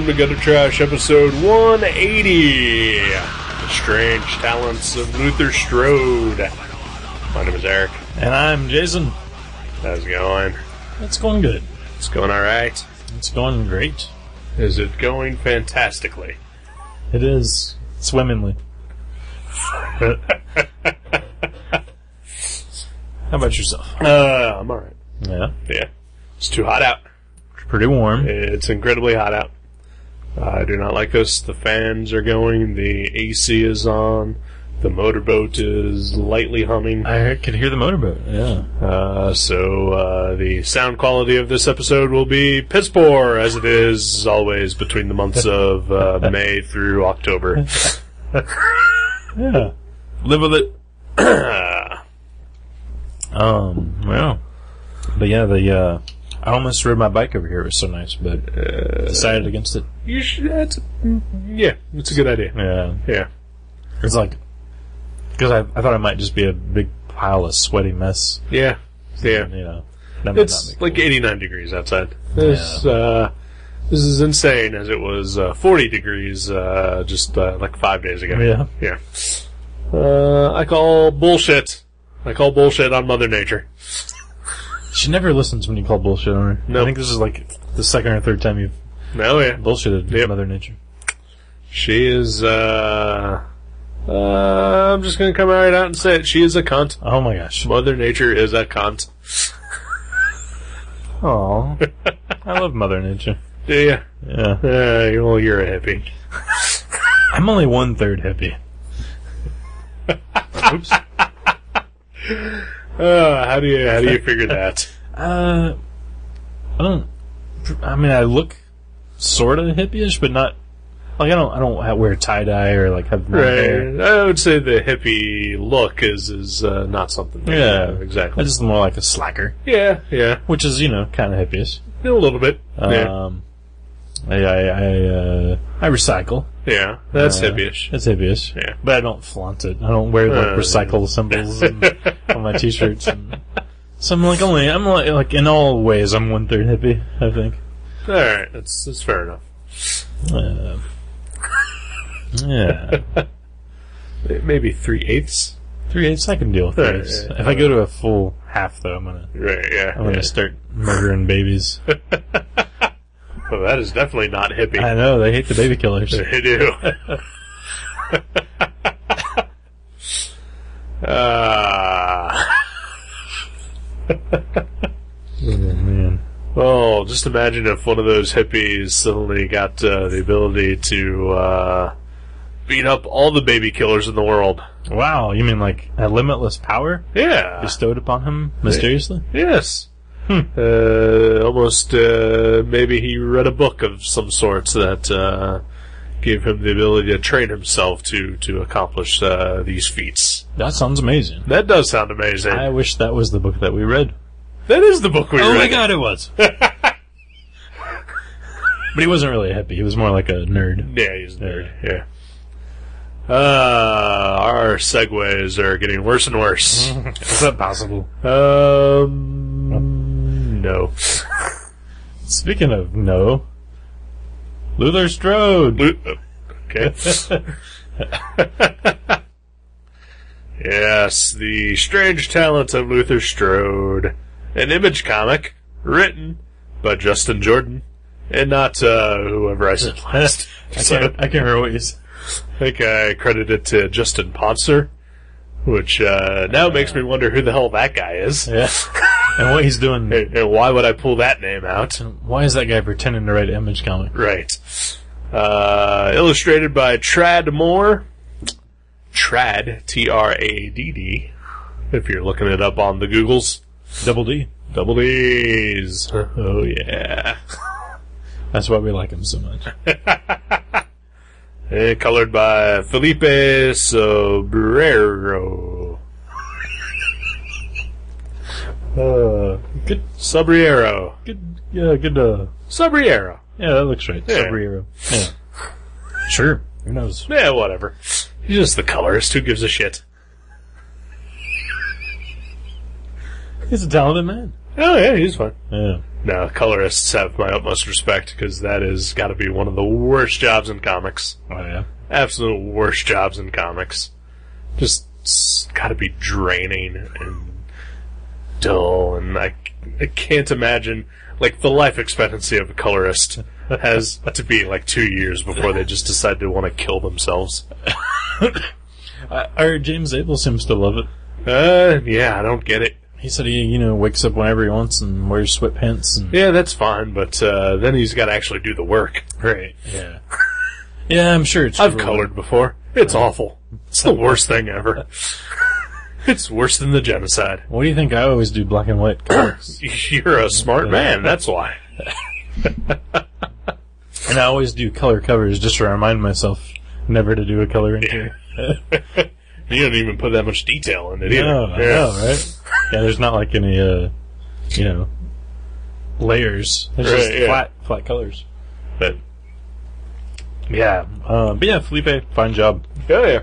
to Gutter Trash, episode 180. The Strange Talents of Luther Strode. My name is Eric. And I'm Jason. How's it going? It's going good. It's going alright? It's going great. Is it going fantastically? It is swimmingly. How about yourself? I'm alright. Yeah. Yeah. It's too hot out. It's pretty warm. It's incredibly hot out. I do not like this. The fans are going. The AC is on. The motorboat is lightly humming. I could hear the motorboat, yeah. So the sound quality of this episode will be piss poor, as it is always between the months of May through October. Yeah. Live with it. Well. But yeah, I almost rode my bike over here. It was so nice, but decided against it. You should. It's a good idea. Yeah. Yeah. It's like, because I thought it might just be a big pile of sweaty mess. Yeah. Yeah. And, you know, that might It's not be like cool. 89 degrees outside. This is insane, as it was 40 degrees just like 5 days ago. Yeah. Yeah. I call bullshit. I call bullshit on Mother Nature. She never listens when you call bullshit on her. Nope. I think this is like the second or third time you've No, yeah. bullshitted Yep. Mother Nature. She is, I'm just gonna come right out and say it. She is a cunt. Oh my gosh. Mother Nature is a cunt. Aw. I love Mother Nature. Do ya? Yeah. Well, you're a hippie. I'm only 1/3 hippie. Oops. How do you figure that? I look sorta hippie-ish, but not, like, I don't wear tie-dye or, like, have long hair. Right. I would say the hippie look is not something. That Yeah. exactly. I'm just more like a slacker, Yeah. which is, you know, kind of hippie-ish. A little bit. I recycle. Yeah. That's hippie-ish. It's hippie-ish. Yeah. But I don't flaunt it. I don't wear, like, recycle symbols on my t-shirts. So I'm like in all ways, I'm 1/3 hippie, I think. Alright, that's fair enough. Yeah. Maybe 3/8. 3/8, I can deal with Right, those. yeah. If I go to a full half, though, I'm Right, yeah. gonna start murdering babies. Well, that is definitely not hippie. I know, they hate the baby killers. They do. Oh, man. Well, just imagine if one of those hippies suddenly got the ability to beat up all the baby killers in the world. Wow, you mean like a limitless power Yeah. bestowed upon him mysteriously? Yes. Almost, maybe he read a book of some sort that gave him the ability to train himself to accomplish these feats. That sounds amazing. That does sound amazing. I wish that was the book that we read. That is the book we read. Oh my god, it was! But he wasn't really a hippie, he was more like a nerd. Yeah, he's a nerd. Yeah. Our segues are getting worse and worse. Is that possible? No. Speaking of no, Luther Strode. Okay. Yes, the Strange Talents of Luther Strode. An Image comic written by Justin Jordan and not whoever I said last. I can't remember what you said. I think I credit it to Justin Ponser, which now makes me wonder who the hell that guy is. Yeah. And what he's doing. And why would I pull that name out? Why is that guy pretending to write an Image comic? Right. Illustrated by Tradd Moore. Tradd, Tradd, if you're looking it up on the Googles. Double D. Double D's. Oh, yeah. That's why we like him so much. Colored by Felipe Sobrero. Good. Sobriero. Good. Yeah, good. Sobriero. Yeah, that looks right. Yeah. Sobrero. Yeah. Sure. Who knows? Yeah, whatever. He's just the colorist. Who gives a shit? He's a talented man. Oh, yeah, he's fine. Yeah. No, colorists have my utmost respect, because that has got to be one of the worst jobs in comics. Oh, yeah. Absolute worst jobs in comics. Just got to be draining and dull, and I can't imagine, like, the life expectancy of a colorist has to be like 2 years before they just decide to want to kill themselves. James Abel seems to love it. Yeah, I don't get it. He said he, wakes up whenever he wants and wears sweatpants. And Yeah, that's fine, but then he's got to actually do the work. Right. Yeah. Yeah, I'm sure it's. I've colored before. It's awful. It's the worst thing ever. It's worse than the genocide. What do you think? I always do black and white colors. You're a smart man, that's why. And I always do color covers just to remind myself never to do a color entry. You don't even put that much detail in it either. No, I know, right? Yeah, there's not like any, layers. There's just flat colors. But yeah, Felipe, fine job. yeah.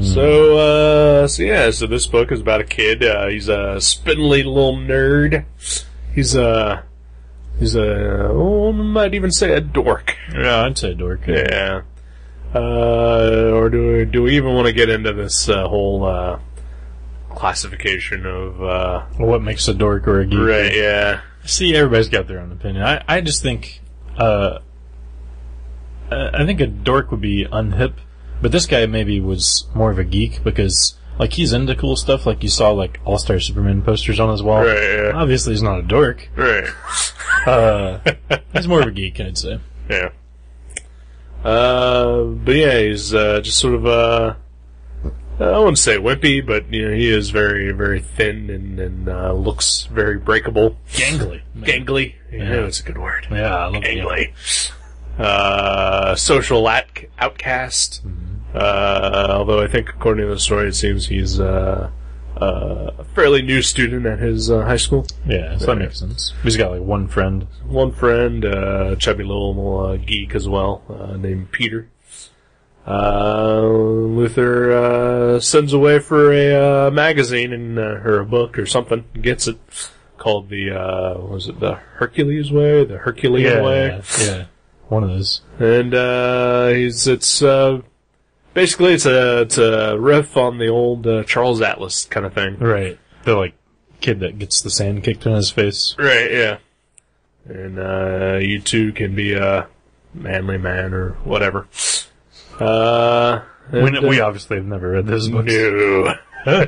So this book is about a kid. He's a spindly little nerd. He's might even say a dork. Yeah, I'd say dork. Yeah. Or do we even want to get into this whole classification of what makes a dork or a geek? Right. Yeah. See, everybody's got their own opinion. I just think I think a dork would be unhip, but this guy maybe was more of a geek because, like, he's into cool stuff. Like, you saw, like, All-Star Superman posters on his wall. Right, yeah. Obviously, he's not a dork. Right. He's more of a geek, I'd say. Yeah. But yeah, he's just sort of I wouldn't say wimpy, but he is very, very thin and looks very breakable. Gangly. Gangly. Yeah, that's a good word. Yeah, I love gangly. Social outcast. Mm-hmm. Although I think, according to the story, it seems he's a fairly new student at his high school. Yeah, so that makes sense. He's got like one friend. Chubby little geek as well, named Peter. Luther sends away for a magazine or a book or something. Gets it, called the the Hercules Way, the Herculean Way. Yeah, one of those. And it's basically it's a riff on the old Charles Atlas kind of thing. Right. The like kid that gets the sand kicked in his face. Right. Yeah. And you too can be a manly man or whatever. We obviously have never read those books. No. Well,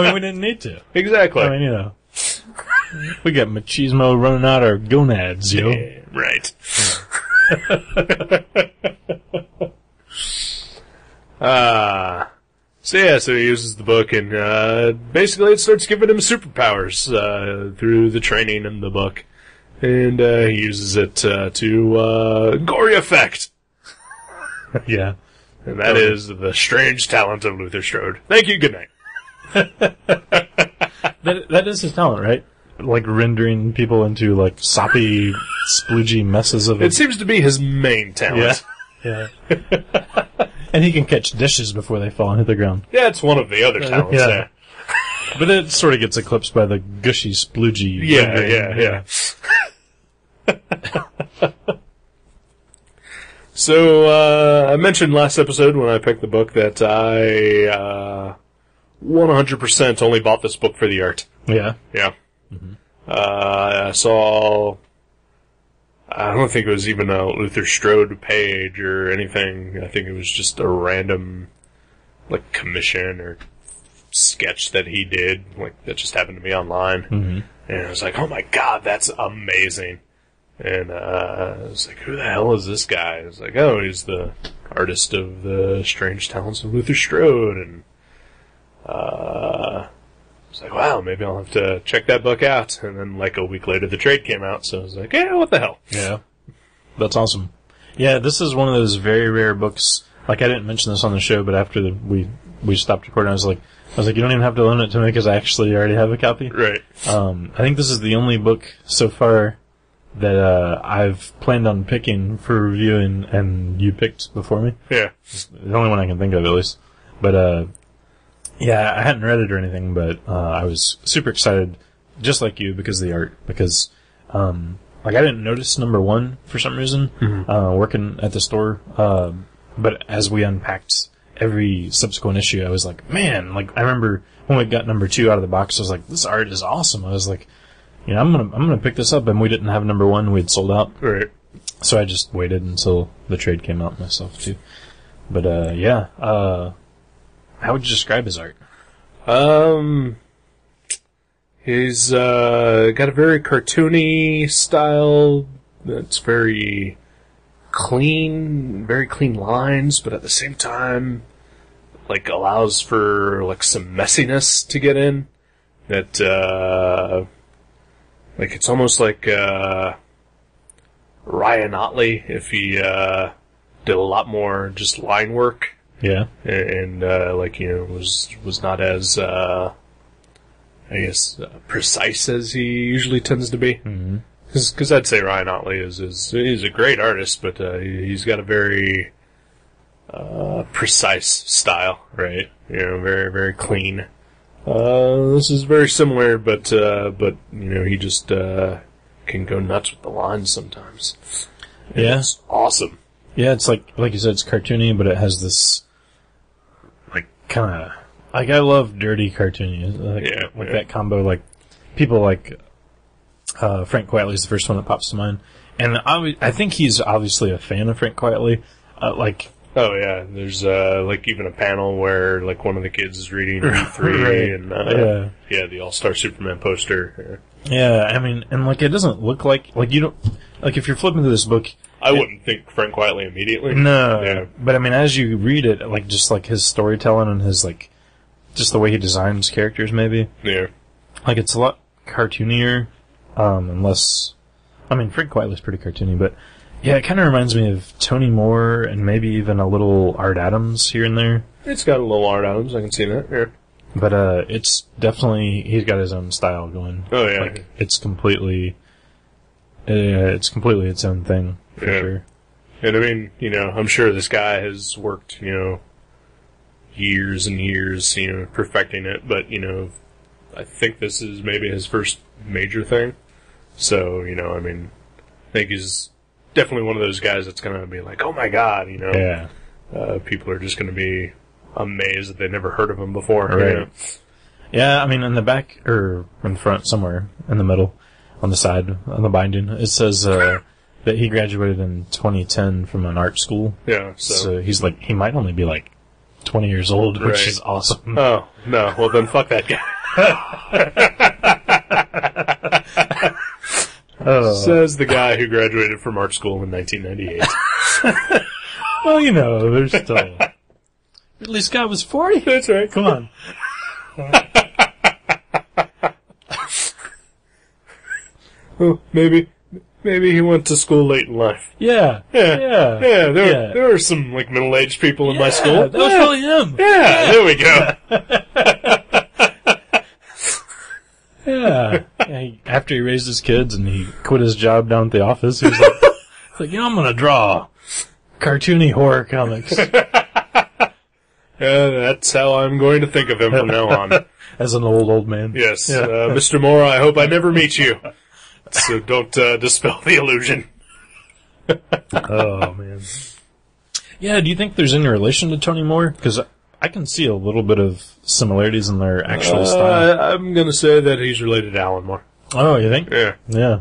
I mean, we didn't need to. Exactly. I mean, we got machismo running out our gonads, yo. Yeah, right. So he uses the book, and basically it starts giving him superpowers through the training in the book. And he uses it to gory effect. Yeah. And that is the strange talent of Luther Strode. Thank you, good night. That is his talent, right? Like rendering people into like soppy, sploogey messes of It seems to be his main talent. Yeah. And he can catch dishes before they fall into the ground. Yeah, it's one of the other talents there. But it sort of gets eclipsed by the gushy, sploogey rendering. Yeah. So, I mentioned last episode when I picked the book that I 100% only bought this book for the art. Yeah. Yeah. Mm-hmm. I saw... I don't think it was even a Luther Strode page or anything. I think it was just a random, like, commission or sketch that he did, like, that just happened to be online. Mm-hmm. And I was like, oh my god, that's amazing. And I was like, who the hell is this guy? I was like, oh, he's the artist of the Strange Talents of Luther Strode. And I was like, wow, maybe I'll have to check that book out. And then, like, a week later, the trade came out, so I was like, yeah, what the hell? Yeah. That's awesome. Yeah, this is one of those very rare books. Like, I didn't mention this on the show, but after we stopped recording, I was like, you don't even have to loan it to me because I actually already have a copy. Right. I think this is the only book so far that I've planned on picking for review and you picked before me. Yeah. It's the only one I can think of, at least. But, yeah, I hadn't read it or anything, but I was super excited just like you, because of the art. Because, like, I didn't notice number 1 for some reason, working at the store. But as we unpacked every subsequent issue, I was like, man, like, I remember when we got number 2 out of the box, I was like, this art is awesome. I was like, you know, I'm gonna pick this up, and we didn't have number 1, we'd sold out. Right. So I just waited until the trade came out myself, too. But, how would you describe his art? He's got a very cartoony style that's very clean lines, but at the same time, like, allows for, like, some messiness to get in. That, like, it's almost like, Ryan Otley, if he, did a lot more just line work. Yeah. And like, you know, was not as, I guess, precise as he usually tends to be. Mm-hmm. Because I'd say Ryan Otley he's a great artist, but he's got a very precise style, right? You know, very, very clean. This is very similar, but you know, he just can go nuts with the lines sometimes. And Yeah. it's awesome. Yeah, it's like you said, it's cartoony, but it has this, like, kind of, like, I love dirty cartoony. Like that combo, like, people like, Frank Quitely's the first one that pops to mind. And I think he's obviously a fan of Frank Quitely. Like, oh yeah, there's, like, even a panel where, like, one of the kids is reading V3 Right. and, the All-Star Superman poster. yeah, I mean, and, like, it doesn't look like you don't, like, if you're flipping through this book, I wouldn't think Frank Quitely immediately. no, Yeah. but I mean, as you read it, like, just like his storytelling and his, like, just the way he designs characters, maybe, Yeah. like, it's a lot cartoonier, unless, I mean, Frank Quitely's pretty cartoony, but yeah, it kind of reminds me of Tony Moore and maybe even a little Art Adams here and there. It's got a little Art Adams, I can see that, yeah. But, it's definitely, he's got his own style going. Oh, yeah. Like, it's completely its own thing, for Yeah. sure. And I mean, you know, I'm sure this guy has worked, you know, years and years, you know, perfecting it, but, you know, I think this is maybe his first major thing. So, you know, I mean, I think he's definitely one of those guys that's gonna be like, oh my god, you know. Yeah. People are just gonna be amazed that they've never heard of him before. Right. You know? Yeah, I mean, in the back, or in the front, somewhere, in the middle, on the side, on the binding, it says, that he graduated in 2010 from an art school. Yeah, So he's like, he might only be like 20 years old, which Right. is awesome. Oh, no, well then fuck that guy. Says the guy who graduated from art school in 1998. Well, you know, there's still... Ridley Scott was 40? That's right. Come on. Well, maybe he went to school late in life. Yeah. Yeah. There were some, like, middle-aged people in my school. That was probably him. Yeah, there we go. Yeah. After he raised his kids and he quit his job down at the office, he was like, you know, I'm gonna draw cartoony horror comics. That's how I'm going to think of him from now on. As an old man. Yes. Yeah. Mr. Moore, I hope I never meet you. So don't dispel the illusion. Oh, man. Yeah, do you think there's any relation to Tony Moore? Because I can see a little bit of similarities in their actual style. I'm going to say that he's related to Alan Moore. Oh, you think? Yeah. Yeah.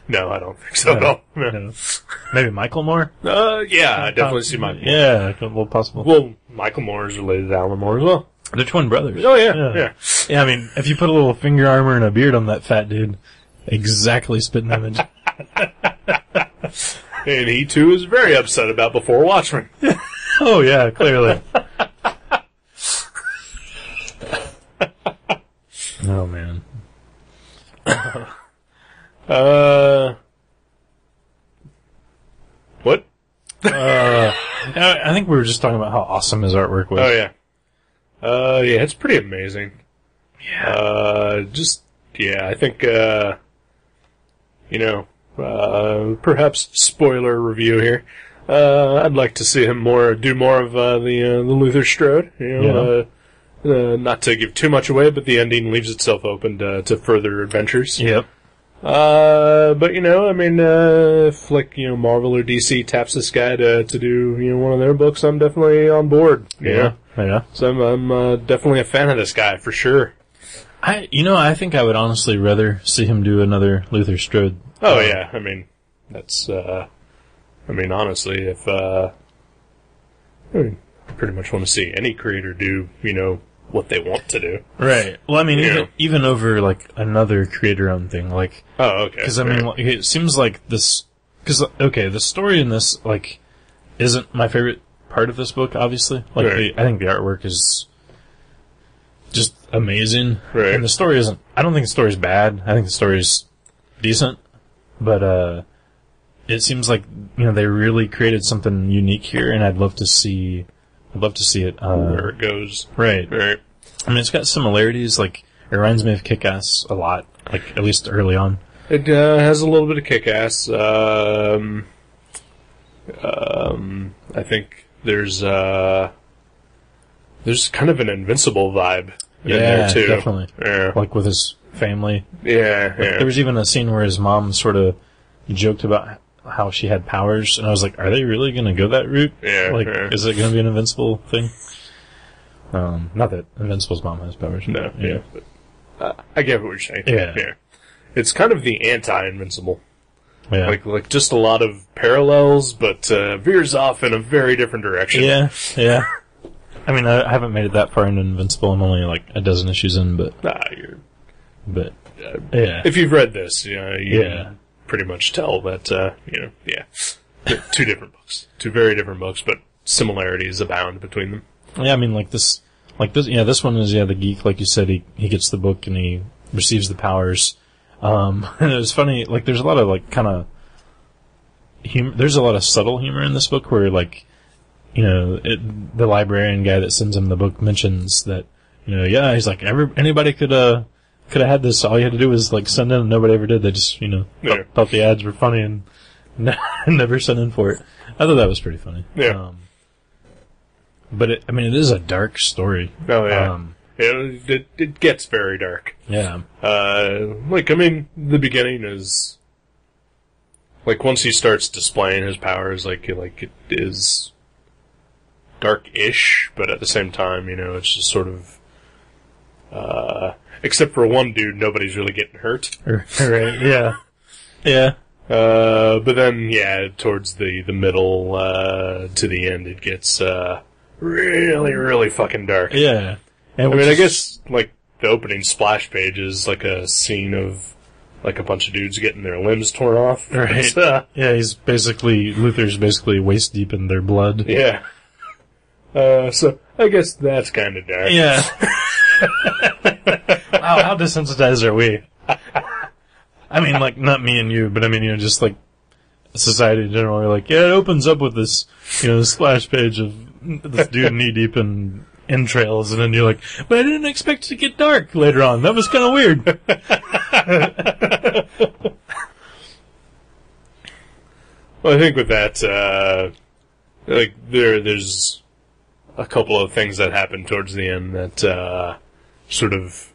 No, I don't think so. No. Yeah. Maybe Michael Moore? Yeah, I definitely see Michael Moore. Yeah, a little possible. Well, Michael Moore is related to Alan Moore as well. They're twin brothers. Oh, yeah. Yeah, I mean, if you put a little finger armor and a beard on that fat dude, exactly spitting image. And he, too, is very upset about Before Watchmen. Oh, yeah, clearly. Oh, man. What? I think we were just talking about how awesome his artwork was. Oh, yeah. Yeah, it's pretty amazing. Yeah. I think, perhaps spoiler review here. I'd like to see him do more of the Luther Strode. You know, not to give too much away, but the ending leaves itself open to further adventures. Yep. But I mean, if Marvel or DC taps this guy to do one of their books, I'm definitely on board. Yeah. So I'm definitely a fan of this guy for sure. I think I would honestly rather see him do another Luther Strode. Oh yeah, I mean, that's honestly, if I pretty much want to see any creator do what they want to do. Right. Well, I mean, even over like another creator-owned thing, like. Oh, okay. Because I mean, it seems like this. Because the story in this isn't my favorite part of this book. Obviously, right. I think the artwork is just amazing, right? And the story isn't. I don't think the story's bad. I think the story's decent, but it seems like they really created something unique here, and I'd love to see it where it goes. Right. Right. I mean, it's got similarities. Like, it reminds me of Kick-Ass a lot. Like, at least early on. It has a little bit of Kick-Ass. I think there's kind of an Invincible vibe in there too. Definitely. Yeah. Like with his family. Yeah. There was even a scene where his mom sort of joked about how she had powers, and I was like, are they really going to go that route? Yeah. Like, is it going to be an Invincible thing? Not that Invincible's mom has powers. No. Yeah. But, I get what you're saying. Yeah. It's kind of the anti-Invincible. Yeah. Like just a lot of parallels, but veers off in a very different direction. Yeah. I mean, I haven't made it that far into Invincible. I'm only like a dozen issues in, but yeah. If you've read this, you can pretty much tell that they're two different books, two very different books, but similarities abound between them. Yeah, I mean, this this one is the geek, like you said. He gets the book and he receives the powers. And it was funny, like, there's a lot of, like, kind of humor. There's a lot of subtle humor in this book where, like, the librarian guy that sends him the book mentions that, he's like, anybody could have had this. All you had to do was, like, send in, and nobody ever did. They just, thought the ads were funny and never sent in for it. I thought that was pretty funny. Yeah. But it is a dark story. Oh, yeah. It gets very dark. Yeah. The beginning is, like, once he starts displaying his powers, it is dark-ish, but at the same time, it's just sort of, except for one dude, nobody's really getting hurt. Right, yeah. Yeah. But then, towards the middle, to the end, it gets, really, really fucking dark. Yeah. And I guess, like, the opening splash page is like a scene of, like, a bunch of dudes getting their limbs torn off. Right. Luther's basically waist deep in their blood. Yeah. So, I guess that's kind of dark. Yeah. Wow, how desensitized are we? I mean, like, not me and you, but I mean, just like, society in general, we're like, it opens up with this, splash page of this dude knee deep in entrails, and then you're like, but I didn't expect it to get dark later on. That was kind of weird. Well, I think with that, there's a couple of things that happen towards the end that, sort of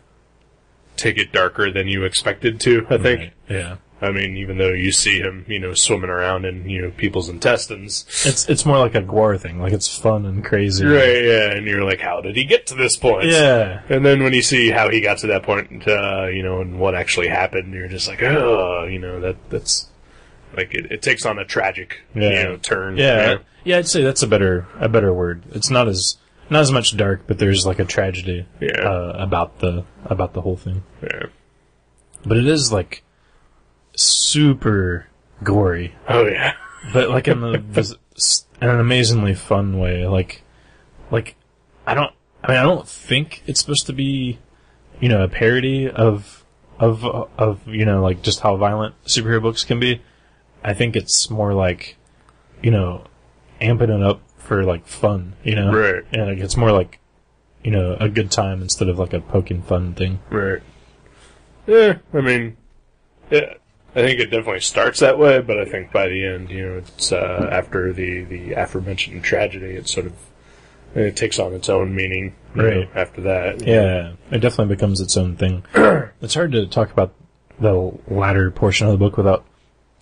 take it darker than you expected to, I think. Right. Yeah. I mean, even though you see him, swimming around in, people's intestines. It's more like a Gwar thing. Like, it's fun and crazy. Right, yeah. And you're like, how did he get to this point? Yeah. And then when you see how he got to that point, and what actually happened, you're just like, oh, that's, like, it takes on a tragic, turn. Yeah. Yeah, I'd say that's a better word. It's not as much dark, but there's like a tragedy. About the whole thing. Yeah. But it is like, super gory. Oh yeah, but like in an amazingly fun way. Like I don't think it's supposed to be, a parody of like just how violent superhero books can be. I think it's more like, amping it up for like fun, Right. And like, it's more like, a good time instead of like a poking fun thing. Right. Yeah, I mean, yeah. I think it definitely starts that way, but I think by the end, it's after the aforementioned tragedy, it sort of And it takes on its own meaning, Right. after that. Yeah, it definitely becomes its own thing. It's hard to talk about the latter portion of the book without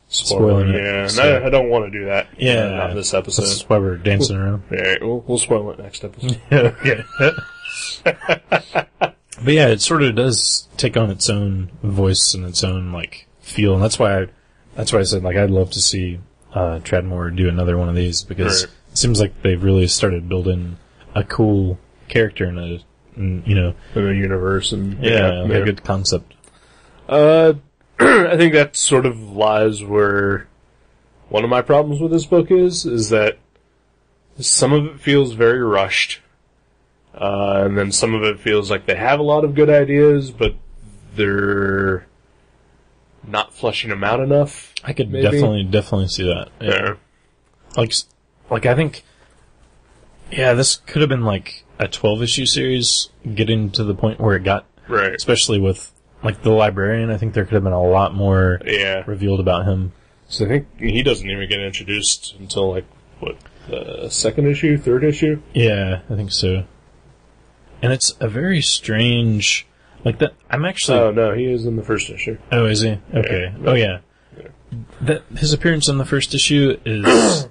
spoiling it. Yeah, So- and I don't want to do that. Yeah, not this episode. That's why we're dancing around. Yeah, we'll spoil it next episode. Okay. But yeah, it sort of does take on its own voice and its own like feel, and that's why I said like I'd love to see Tradmore do another one of these, because Right. it seems like they've really started building a cool character and In the universe and a good concept. I think that sort of lies where one of my problems with this book is that some of it feels very rushed, and then some of it feels like they have a lot of good ideas, but they're not fleshing them out enough. I could maybe. definitely see that. Yeah. Like I think, yeah, this could have been like a 12-issue series, getting to the point where it got, Right. especially with like the librarian. I think there could have been a lot more Yeah. revealed about him. So I think he doesn't even get introduced until like, what, the second issue, third issue? Yeah, I think so. And it's a very strange, like that. I'm actually. Oh, no, he is in the first issue. Oh, is he? Okay. Yeah. Oh, yeah. That his appearance in the first issue is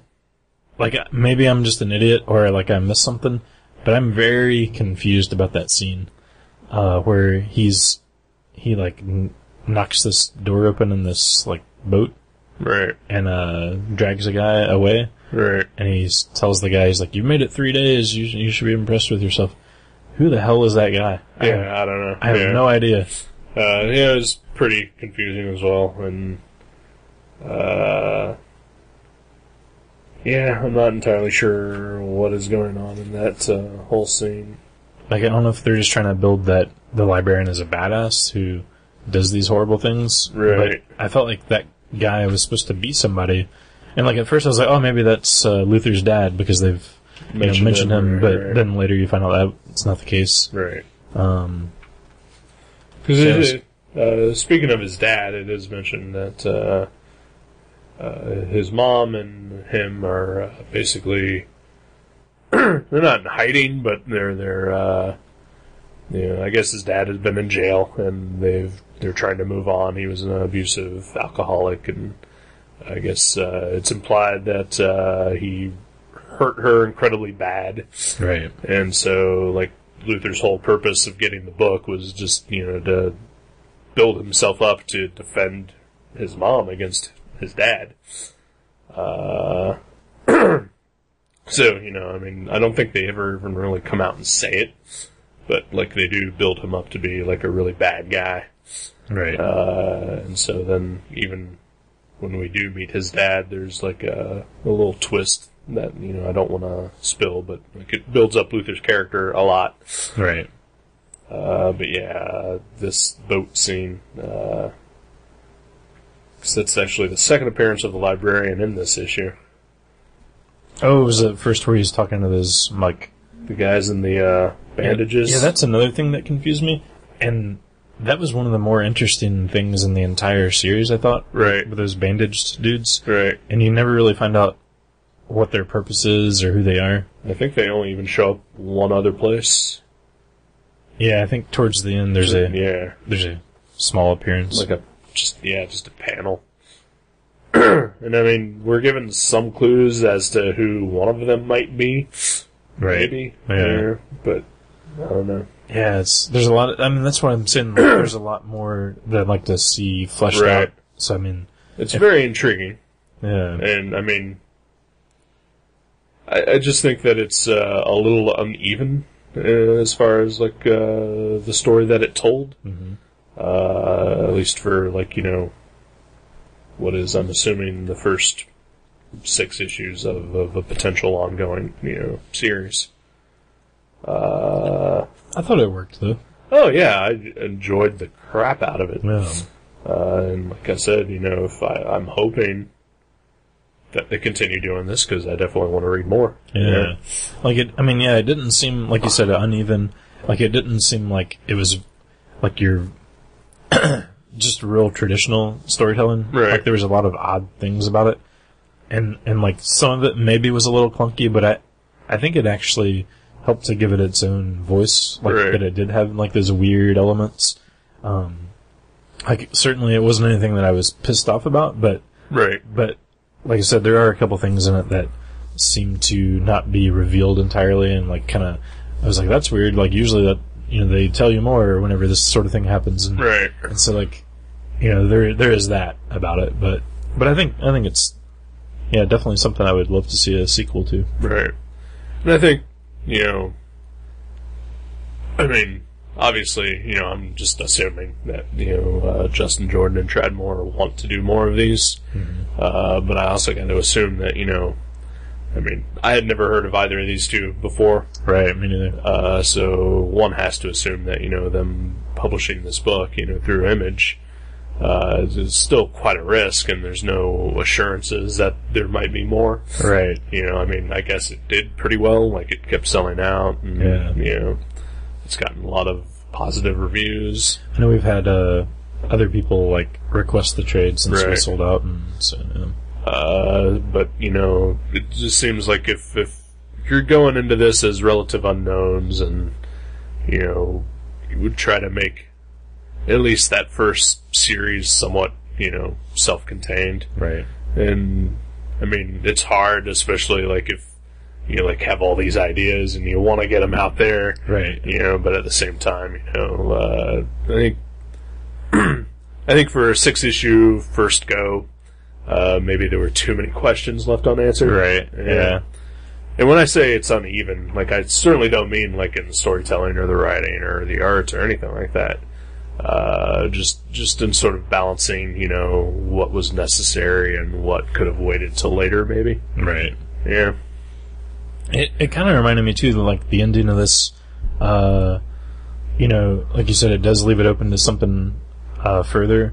like maybe I'm just an idiot or like I missed something, but I'm very confused about that scene where he knocks this door open in this like boat Right. and drags a guy away, Right. and he tells the guy, he's like, "You've made it 3 days. You should be impressed with yourself." Who the hell is that guy? Yeah, I don't know. I have no idea. Yeah, it was pretty confusing as well, and yeah, I'm not entirely sure what is going on in that whole scene. Like, I don't know if they're just trying to build that the librarian is a badass who does these horrible things. Right. But I felt like that guy was supposed to be somebody. And like at first I was like, oh, maybe that's Luther's dad because they've mentioned him. But right. then later you find out that it's not the case. Right. Because speaking of his dad, it is mentioned that his mom and him are basically they're not in hiding, but they're I guess his dad has been in jail and they're trying to move on. He was an abusive alcoholic, and I guess it's implied that he hurt her incredibly bad. right. And so, like, Luther's whole purpose of getting the book was just, to build himself up to defend his mom against his dad. So, I don't think they ever even really come out and say it, but, like, they do build him up to be, like, a really bad guy. Right. And so then, even when we do meet his dad, there's, like, a little twist that, I don't want to spill, but, like, it builds up Luther's character a lot. right. But yeah, this boat scene, 'cause that's actually the second appearance of the librarian in this issue. Oh, was it first where he's talking to those, like... The guys in the bandages. Yeah, that's another thing that confused me. And that was one of the more interesting things in the entire series, I thought. Right. With those bandaged dudes. Right. And you never really find out what their purpose is or who they are. I think they only even show up one other place. Yeah, I think towards the end there's a small appearance. Like just a panel. And we're given some clues as to who one of them might be. right. Maybe. Yeah. But I don't know. Yeah, there's a lot of, that's what I'm saying, like, there's a lot more that I'd like to see fleshed Right. out. So It's very intriguing. yeah. And I just think that it's a little uneven as far as like the story that it told. Mm-hmm. At least for what is, I'm assuming, the first 6 issues of a potential ongoing series. I thought it worked though. Oh yeah, I enjoyed the crap out of it. Yeah. And like I said, if I'm hoping that they continue doing this, because I definitely want to read more. Yeah. Like it didn't seem, like you said, uneven. Like it didn't seem like it was like your just real traditional storytelling. Right. Like there was a lot of odd things about it. And like some of it maybe was a little clunky, but I think it actually helped to give it its own voice, like Right. that it did have like those weird elements. Like certainly it wasn't anything that I was pissed off about, but Right. like I said, there are a couple things in it that seem to not be revealed entirely, and like kind of, I was like, that's weird. Like usually that, they tell you more whenever this sort of thing happens, and, Right. and so like, there is that about it, but I think it's, yeah, definitely something I would love to see a sequel to. Right. And I think, I mean, obviously, I'm just assuming that, Justin Jordan and Tradd Moore want to do more of these. Mm-hmm. But I also got to assume that, I mean, I had never heard of either of these two before. Right, me neither. So one has to assume that, them publishing this book, through Image, is still quite a risk, and there's no assurances that there might be more. Right. I mean, I guess it did pretty well. Like, it kept selling out, and, Yeah. it's gotten a lot of positive reviews. I know we've had other people like request the trade since we Right. sold out, and so But, it just seems like if you're going into this as relative unknowns, and, you would try to make at least that first series somewhat, self-contained. right. And, I mean, it's hard, especially, like, if you, like, have all these ideas and you want to get them out there. Right. But at the same time, I think for a 6-issue first go, maybe there were too many questions left unanswered. Right. Yeah. And when I say it's uneven, like, I certainly don't mean like in the storytelling or the writing or the art or anything like that. Just in sort of balancing, what was necessary and what could have waited till later, maybe. Right. Yeah. It kind of reminded me too, like the ending of this. Like you said, it does leave it open to something further.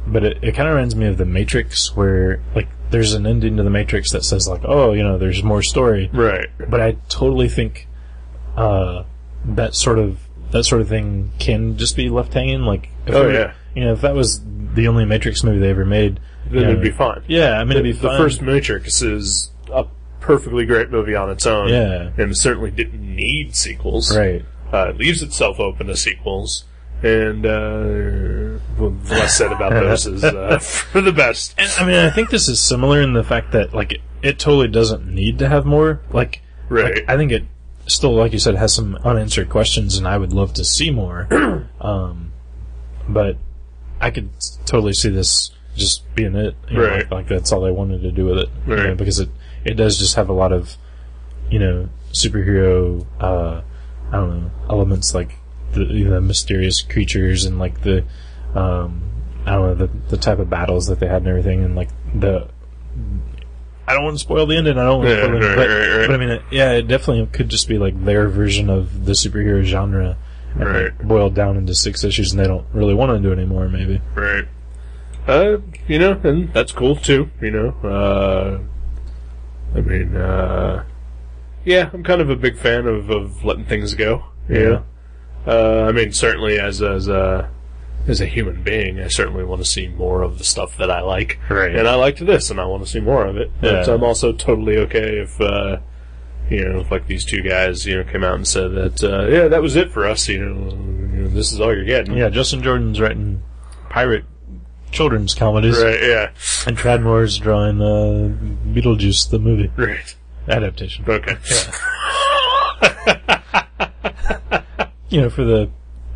But it kind of reminds me of The Matrix, where like there's an ending to The Matrix that says like, oh, there's more story. Right. But I totally think that sort of thing can just be left hanging. Like, if that was the only Matrix movie they ever made, Then it'd be fine. Yeah, I mean, it'd be The fine. first Matrix is a perfectly great movie on its own. Yeah. And certainly didn't need sequels. Right. It leaves itself open to sequels. And, well, the less said about those is, for the best. And I mean, I think this is similar in the fact that like it totally doesn't need to have more. Like, Right. like, I think it still, like you said, has some unanswered questions, and I would love to see more. But I could totally see this just being it. Right. Like that's all they wanted to do with it. Right. Because it does just have a lot of, superhero, I don't know, elements like the mysterious creatures and like the, I don't know, the type of battles that they had and everything, and like I don't want to spoil the ending. I don't want to spoil it, but I mean, it definitely could just be like their version of the superhero genre, and Right. like, boiled down into 6 issues, and they don't really want to do it anymore. Maybe. Right. And that's cool too, I mean, I'm kind of a big fan of letting things go. Yeah. I mean, certainly as a human being, I certainly want to see more of the stuff that I like. Right. And I liked this, and I want to see more of it. But Yeah. I'm also totally okay if, if like these two guys, came out and said that, that was it for us, this is all you're getting. Yeah, Justin Jordan's writing pirate children's comedies, Right, yeah. and Tradd Moore's drawing Beetlejuice the movie Right. adaptation. Okay. For the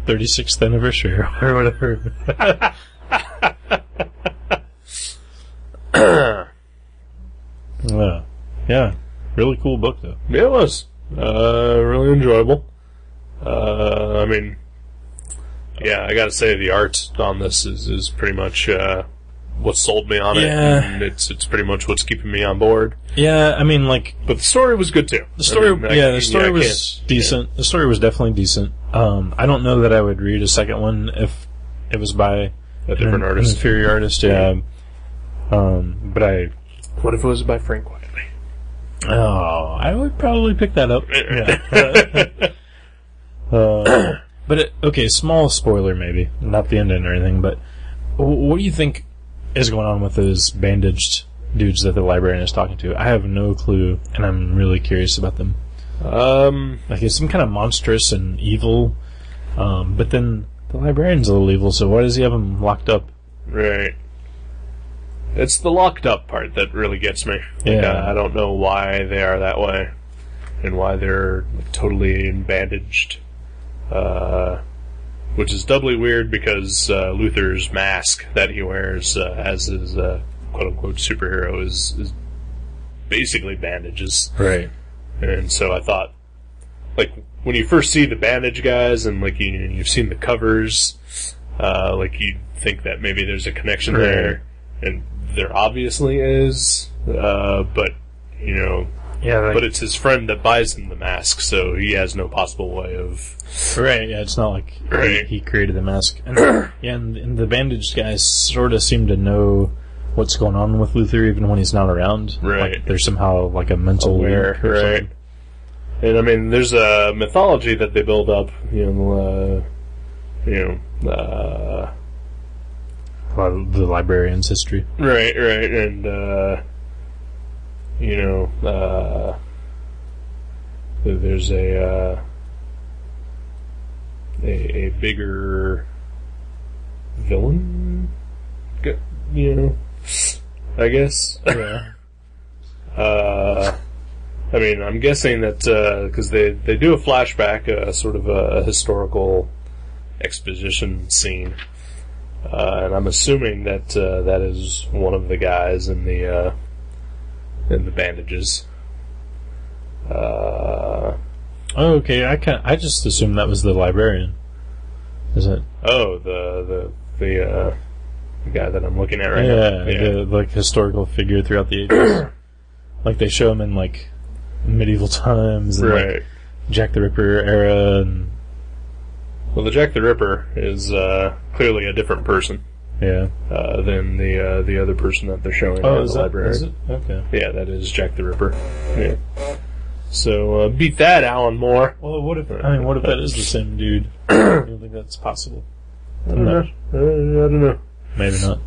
36th anniversary or whatever. Yeah, really cool book though. Yeah, it was. Really enjoyable. I mean, I gotta say the art on this is pretty much, what sold me on it. Yeah. And it's pretty much what's keeping me on board. Yeah, I mean, like, But the story was good too. the story, the story I was can't- decent. The story was definitely decent. I don't know that I would read a second one if it was by A different an artist. inferior artist, yeah. But What if it was by Frank Wiley? I would probably pick that up. Yeah. But okay, small spoiler maybe, not the ending or anything, but what do you think is going on with those bandaged dudes that the librarian is talking to? I have no clue, and I'm really curious about them. Like he's some kind of monstrous and evil, but then the librarian's a little evil, so why does he have him locked up? Right. It's the locked up part that really gets me. Yeah. I don't know why they are that way, and why they're totally bandaged. Which is doubly weird because Luther's mask that he wears as his quote-unquote superhero is basically bandages. Right. And so I thought, like, when you first see the bandage guys and, like, you've seen the covers, like, you'd think that maybe there's a connection there. And there obviously is, but, you know... Yeah, but it's his friend that buys him the mask, so he has no possible way of... Right, yeah, it's not like he created the mask. And, yeah, and the bandaged guys sort of seem to know what's going on with Luther even when he's not around. Right. Like, they're somehow like a mental aware, link or right. something. And I mean, there's a mythology that they build up, the librarian's history. Right, and, there's a bigger villain, I guess. Yeah. I mean, I'm guessing that, because they do a flashback, sort of a historical exposition scene, and I'm assuming that, that is one of the guys in the bandages. Oh, okay. I just assumed that was the librarian. Is it? Oh, the guy that I'm looking at right now. Yeah, the like historical figure throughout the ages. Like they show him in like medieval times and right. like Jack the Ripper era and well, the Jack the Ripper is clearly a different person. Yeah. Than the other person that they're showing at the library. Is it? Okay. Yeah, that is Jack the Ripper. Yeah. So beat that, Alan Moore. Well, what if that is the same dude? You don't think that's possible? I don't know. I don't know. Maybe not.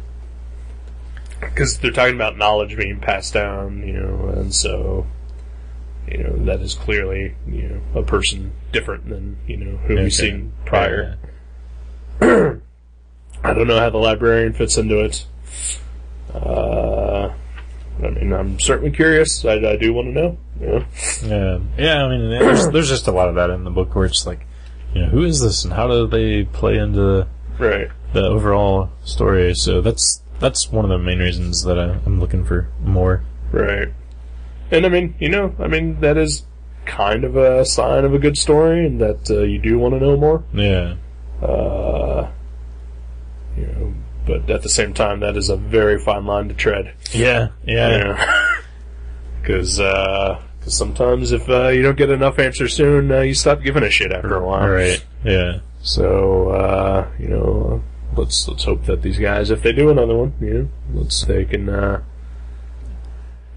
Because they're talking about knowledge being passed down, and so, that is clearly, a person different than, who we've seen prior. Yeah. I don't know how the librarian fits into it. I mean, I'm certainly curious. I do want to know. Yeah. I mean, there's just a lot of that in the book where it's like, who is this and how do they play into right the overall story? So that's one of the main reasons that I'm looking for more. Right. And I mean, that is kind of a sign of a good story, and that you do want to know more. Yeah. But at the same time, that is a very fine line to tread. Yeah. Because sometimes if you don't get enough answers soon, you stop giving a shit after a while. Right. Yeah. So let's hope that these guys, if they do another one, they can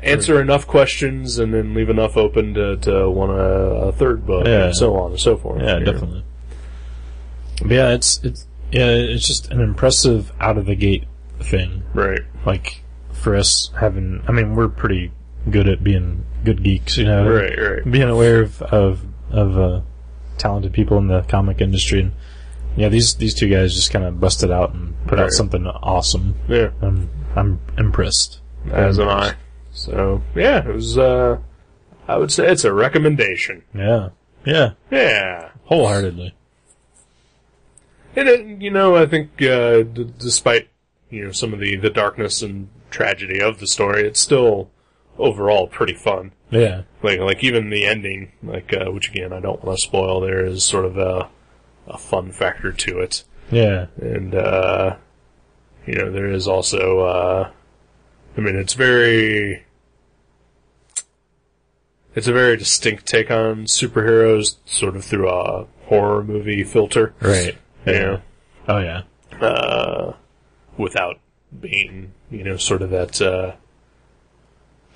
answer enough questions and then leave enough open to want a third book, and so on and so forth. Yeah, definitely. But yeah, it's just an impressive out of the gate thing. Right. Like for us we're pretty good at being good geeks, Right. Being aware of talented people in the comic industry, and these two guys just kind of busted out and put out something awesome. Yeah. I'm impressed. As am I. So it was. I would say it's a recommendation. Yeah. Wholeheartedly. And I think despite some of the darkness and tragedy of the story, it's still overall pretty fun. Yeah. Like even the ending, which again I don't want to spoil. There is sort of a fun factor to it. Yeah. And there is also. It's a very distinct take on superheroes, sort of through a horror movie filter. Right. Yeah. Oh, yeah. Without being, sort of that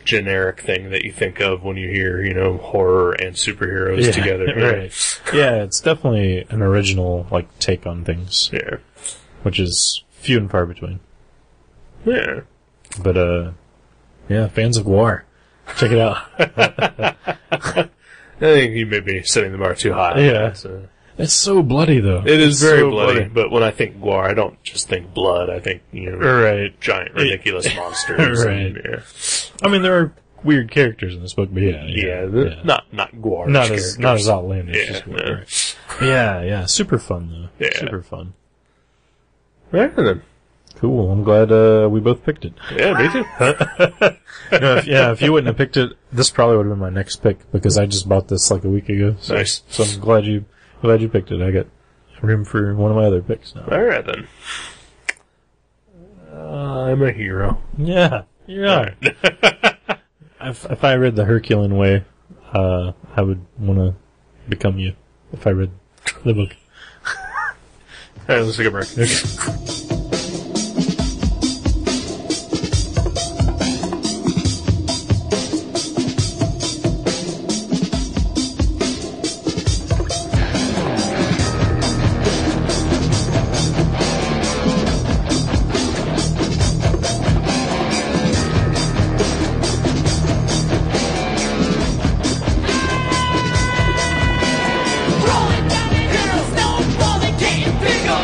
generic thing that you think of when you hear, horror and superheroes together. Right. Yeah, it's definitely an original, take on things. Yeah. Which is few and far between. Yeah. But, fans of War. Check it out. think you may be setting the bar too high. Yeah. So. It's so bloody, though. It is very so bloody, but when I think gore, I don't just think blood. I think, Right. giant, ridiculous monsters. Right. And, yeah. I mean, there are weird characters in this book, but Not gore. not as outlandish. Yeah, as weird, right. Yeah. Super fun, though. Yeah. Super fun. Right, then. Cool. I'm glad we both picked it. Yeah, me too. If you wouldn't have picked it, this probably would have been my next pick because I just bought this like a week ago. So, Nice. So I'm glad you picked it. I got room for one of my other picks now. Alright, then. I'm a hero. Yeah, you are. If I read The Herculean Way, I would want to become you. If I read the book. Alright, let's take a break. Okay. Rolling down the hill, snowballing, getting bigger.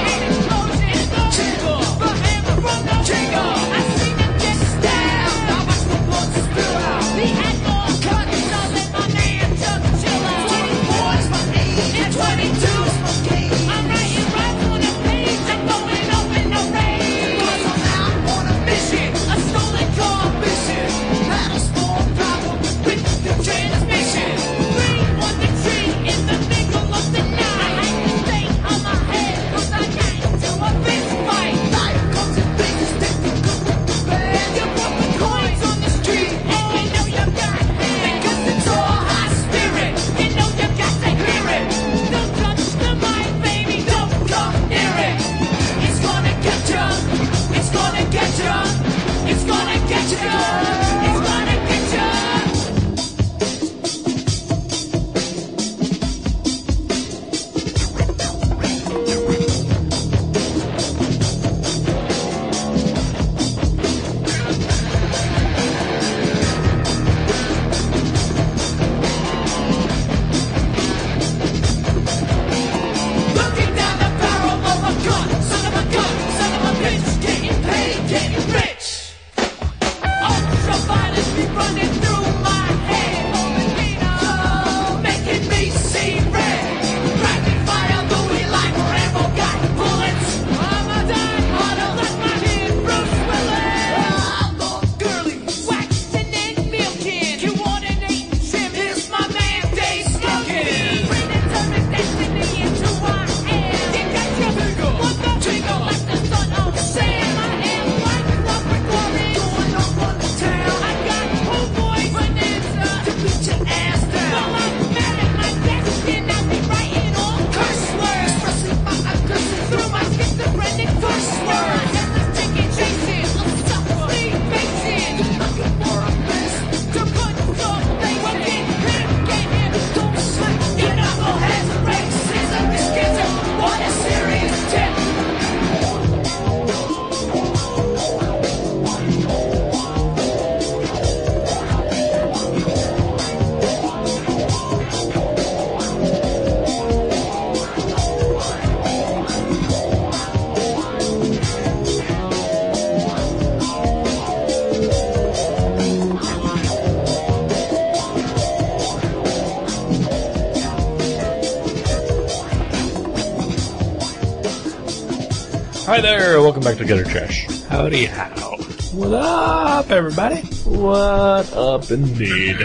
Hi there, welcome back to Gutter Trash. Howdy how. What up, everybody? What up indeed.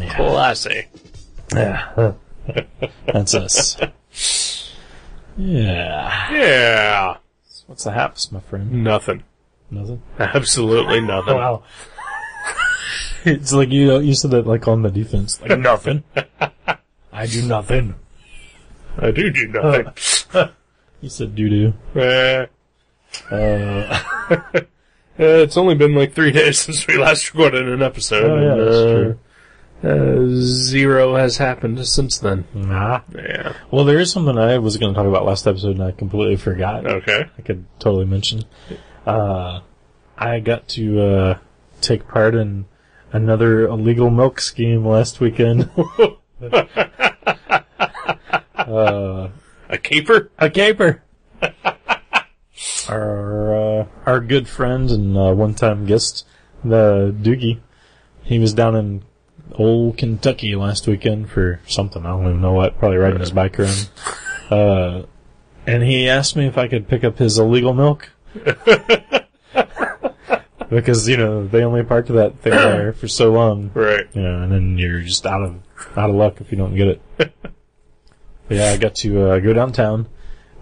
Classy. Yeah. That's us. Yeah. Yeah. What's the haps, my friend? Nothing. Nothing? Absolutely nothing. Wow. It's like you said that like on the defense. Like nothing. I do nothing. I do nothing. You said doo-doo. It's only been like 3 days since we last recorded an episode. Oh, yeah, that's true. Zero has happened since then. Nah. Yeah. Well, there is something I was going to talk about last episode and I completely forgot. Okay. I could totally mention. I got to take part in another illegal milk scheme last weekend. A caper? A caper. Our good friend and one-time guest, the Doogie, he was down in old Kentucky last weekend for something, I don't even know what, probably riding his bike around. And he asked me if I could pick up his illegal milk. Because, you know, they only parked that thing there for so long. Right. You know, and then you're just out of luck if you don't get it. But yeah, I got to go downtown.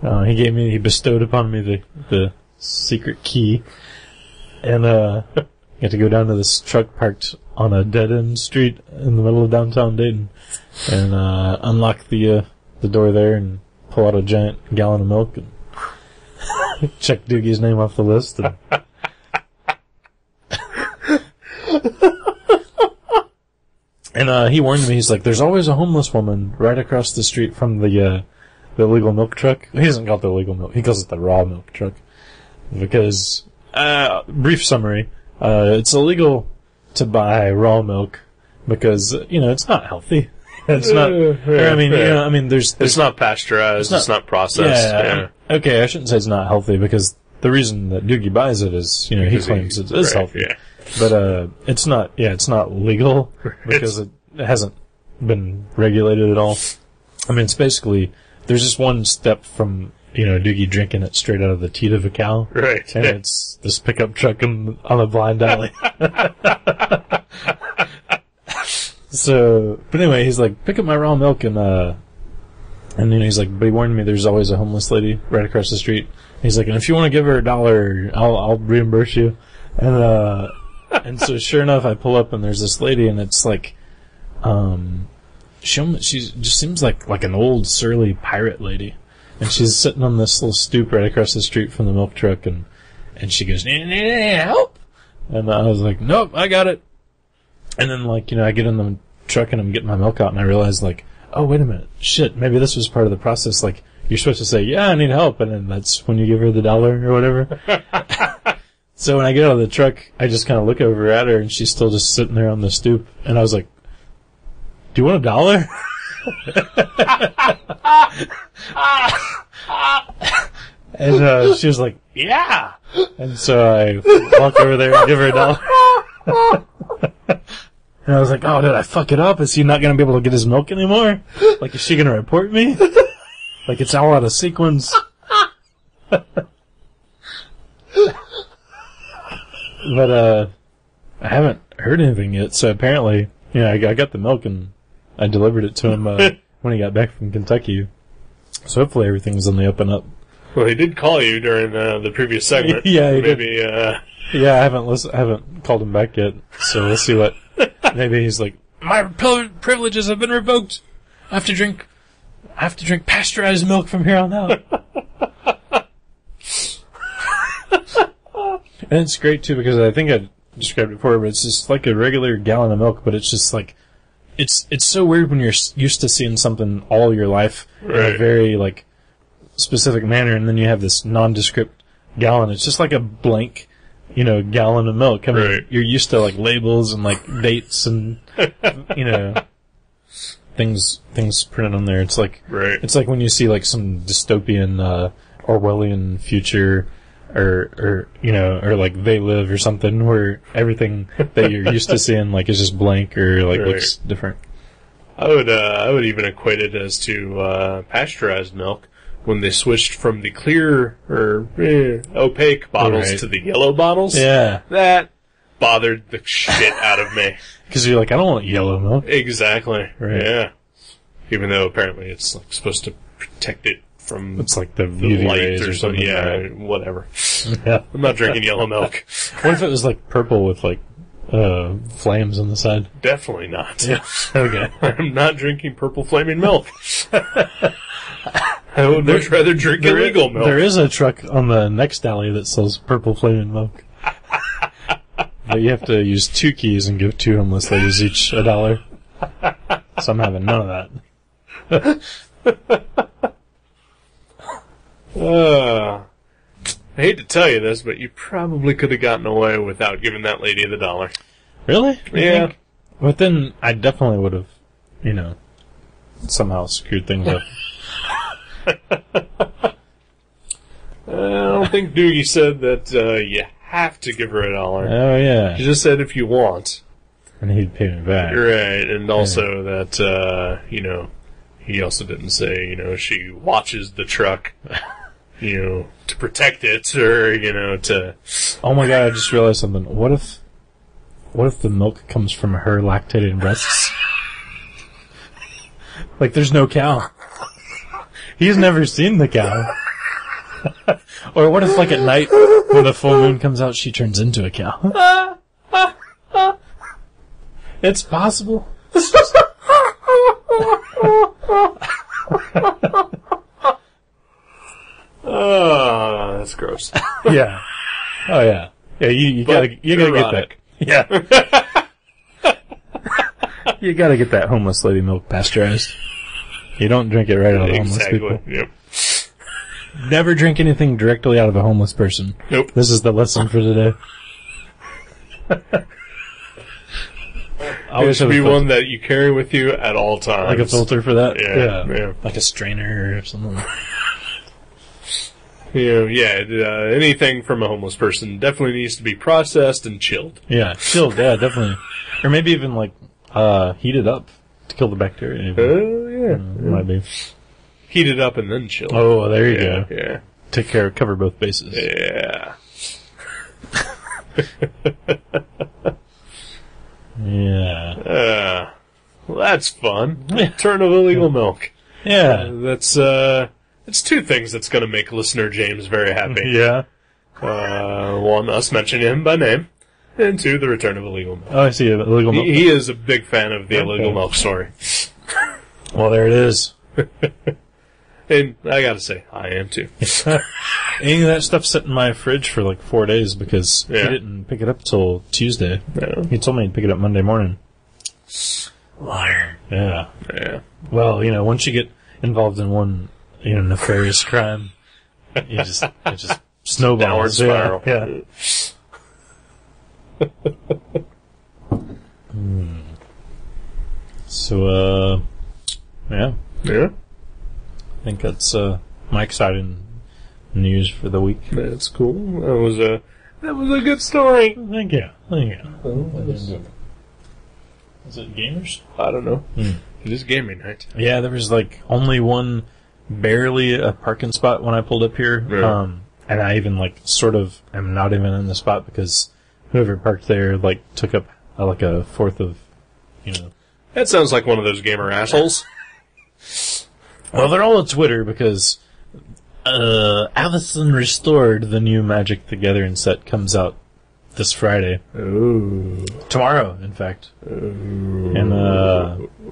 He bestowed upon me the secret key. And got to go down to this truck parked on a dead-end street in the middle of downtown Dayton. And unlock the door there and pull out a giant gallon of milk and check Doogie's name off the list. And and he warned me, he's like, there's always a homeless woman right across the street from the illegal milk truck. He doesn't call it the illegal milk, he calls it the raw milk truck. Because, brief summary, it's illegal to buy raw milk because, you know, it's not healthy. It's not, there's It's not pasteurized, it's not processed. yeah. Okay, I shouldn't say it's not healthy because the reason that Doogie buys it is, you know, he claims it is healthy. Yeah. But, it's not legal because it hasn't been regulated at all. I mean, it's basically, there's just one step from, you know, Doogie drinking it straight out of the teat of a cow. Right. And it's this pickup truck on a blind alley. So, but anyway, he's like, pick up my raw milk and you know, he's like, but he warned me there's always a homeless lady right across the street. He's like, and if you want to give her $1, I'll reimburse you. And so sure enough, I pull up and there's this lady and it's like, she just seems like an old surly pirate lady. And she's sitting on this little stoop right across the street from the milk truck and she goes, help! And I was like, nope, I got it. And then like, you know, I get in the truck and I'm getting my milk out and I realize like, oh, wait a minute, shit, maybe this was part of the process. Like, you're supposed to say, yeah, I need help. And then that's when you give her the $1 or whatever. So when I get out of the truck, I just kind of look over at her and she's still just sitting there on the stoop. And I was like, do you want $1? And she was like, yeah. And so I walk over there and give her $1. And I was like, oh, did I fuck it up? Is he not going to be able to get his milk anymore? Like, is she going to report me? Like, it's all out of sequence. But, I haven't heard anything yet, so apparently, you know, I got the milk and I delivered it to him, when he got back from Kentucky. So hopefully everything's on the up and up. Well, he did call you during the previous segment. Yeah, he Maybe, did. Yeah, I haven't called him back yet, so we'll see what, maybe he's like, my privileges have been revoked. I have to drink pasteurized milk from here on out. And it's great too because I think I described it before, but it's just like a regular gallon of milk, but it's just like, it's so weird when you're used to seeing something all your life in a very like specific manner, and then you have this nondescript gallon. It's just like a blank, you know, gallon of milk. I mean, you're used to like labels and like dates and, you know, things printed on there. It's like, it's like when you see like some dystopian, Orwellian future, or you know, or like They Live or something, where everything that you're used to seeing like is just blank or like looks different. I would even equate it as to pasteurized milk when they switched from the clear or opaque bottles to the yellow bottles. Yeah, that bothered the shit out of me. Because you're like, I don't want yellow milk. Exactly. Right. Yeah. Even though apparently it's like supposed to protect it from it's like the UV light rays or something. Yeah, right? whatever. Yeah. I'm not drinking yellow milk. What if it was like purple with like flames on the side? Definitely not. Yeah. Okay. I'm not drinking purple flaming milk. I would much rather drink illegal milk. There is a truck on the next alley that sells purple flaming milk. But you have to use 2 keys and give 2 homeless ladies each $1. So I'm having none of that. I hate to tell you this, but you probably could have gotten away without giving that lady the $1. Really? You Yeah. think? But then I definitely would have, somehow screwed things up. I don't think Doogie said that you have to give her $1. Oh, yeah. He just said if you want. And he'd pay me back. Right, and also that, he also didn't say, she watches the truck, to protect it, or, to... Oh my god, I just realized something. What if the milk comes from her lactating breasts? Like, there's no cow. He's never seen the cow. Or what if, like, at night, when the full moon comes out, she turns into a cow? It's possible. Oh, that's gross. Yeah. Oh yeah. Yeah, you gotta get that. erotic. Yeah. You gotta get that homeless lady milk pasteurized. You don't drink it right out of homeless people. Exactly, yep. Never drink anything directly out of a homeless person. Nope. This is the lesson for today. It Always should have a be filter. one that you carry with you at all times. Like a filter for that? Yeah. Like a strainer or something. Anything from a homeless person definitely needs to be processed and chilled. Yeah, chilled, yeah, definitely. Or maybe even like, heated up to kill the bacteria. Even. Might be. Heat it up and then chill. Oh, there you yeah, go. Yeah. Cover both bases. Yeah. Yeah. Well, that's fun. Return of illegal milk. Yeah. That's it's two things that's going to make listener James very happy. Yeah. One, us mentioning him by name, and two, the return of illegal milk. Oh, I see. Illegal milk. He is a big fan of the illegal milk story. Well, there it is. And I gotta say, I am too. Any of that stuff sat in my fridge for like 4 days because he Yeah. didn't pick it up till Tuesday. Yeah. He told me he'd pick it up Monday morning. Liar. Yeah. Yeah. Well, once you get involved in one, nefarious crime, it just snowballs. Downward spiral. Yeah. So, yeah. Yeah. I think that's my exciting news for the week. That's cool. That was a good story. Thank you. Is it gamers? I don't know. It is gaming night. Yeah, there was like only one, barely a parking spot when I pulled up here. Yeah. And I even like sort of am not even in the spot because whoever parked there like took up like a fourth of, That sounds like one of those gamer assholes. Well, they're all on Twitter because Allison Restored, the new Magic the Gathering set, comes out this Friday. Ooh. Tomorrow, in fact. Ooh.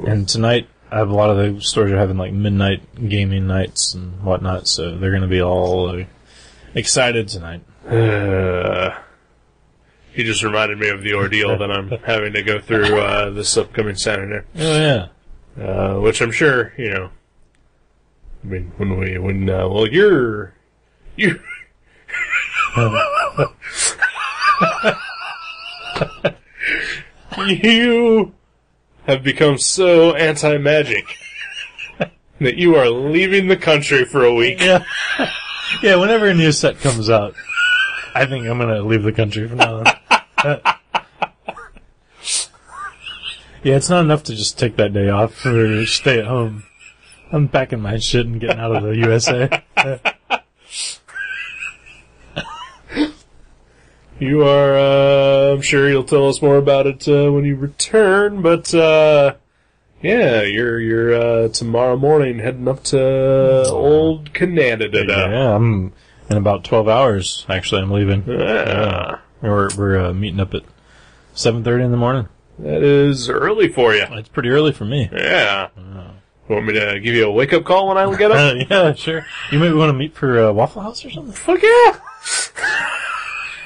And tonight, I have a lot of the stores are having like midnight gaming nights and whatnot, so they're going to be all excited tonight. He just reminded me of the ordeal that I'm having to go through this upcoming Saturday. Oh yeah. Which I'm sure, I mean, you're you have become so anti-magic that you are leaving the country for a week. Yeah. Yeah, whenever a new set comes out, I think I'm going to leave the country from now on. Yeah, it's not enough to just take that day off or stay at home. I'm packing my shit and getting out of the USA. You are, I'm sure you'll tell us more about it when you return, but yeah, you're tomorrow morning heading up to old Canada. Yeah, I'm in about 12 hours, actually, I'm leaving. Yeah. We're meeting up at 7:30 in the morning. That is early for you. It's pretty early for me. Yeah. Want me to give you a wake-up call when I get up? Yeah, sure. You maybe want to meet for Waffle House or something? Fuck yeah!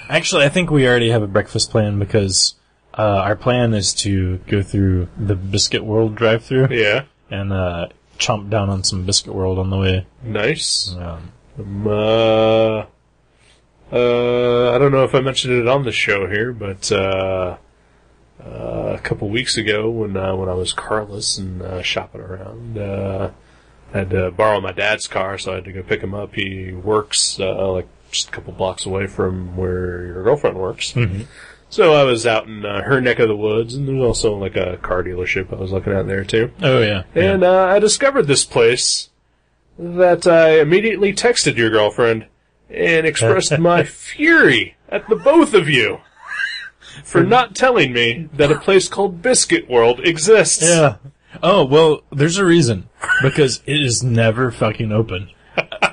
Actually, I think we already have a breakfast plan because our plan is to go through the Biscuit World drive-thru Yeah. and chomp down on some Biscuit World on the way. Nice. Yeah. I don't know if I mentioned it on the show here, but a couple weeks ago when I was carless and shopping around. I had to borrow my dad's car, so I had to go pick him up. He works like just a couple blocks away from where your girlfriend works. Mm-hmm. So I was out in her neck of the woods, and there's also like a car dealership I was looking at there too. Oh, yeah. And I discovered this place that I immediately texted your girlfriend and expressed my fury at the both of you for not telling me that a place called Biscuit World exists. Yeah. Oh, well, there's a reason. Because it is never fucking open.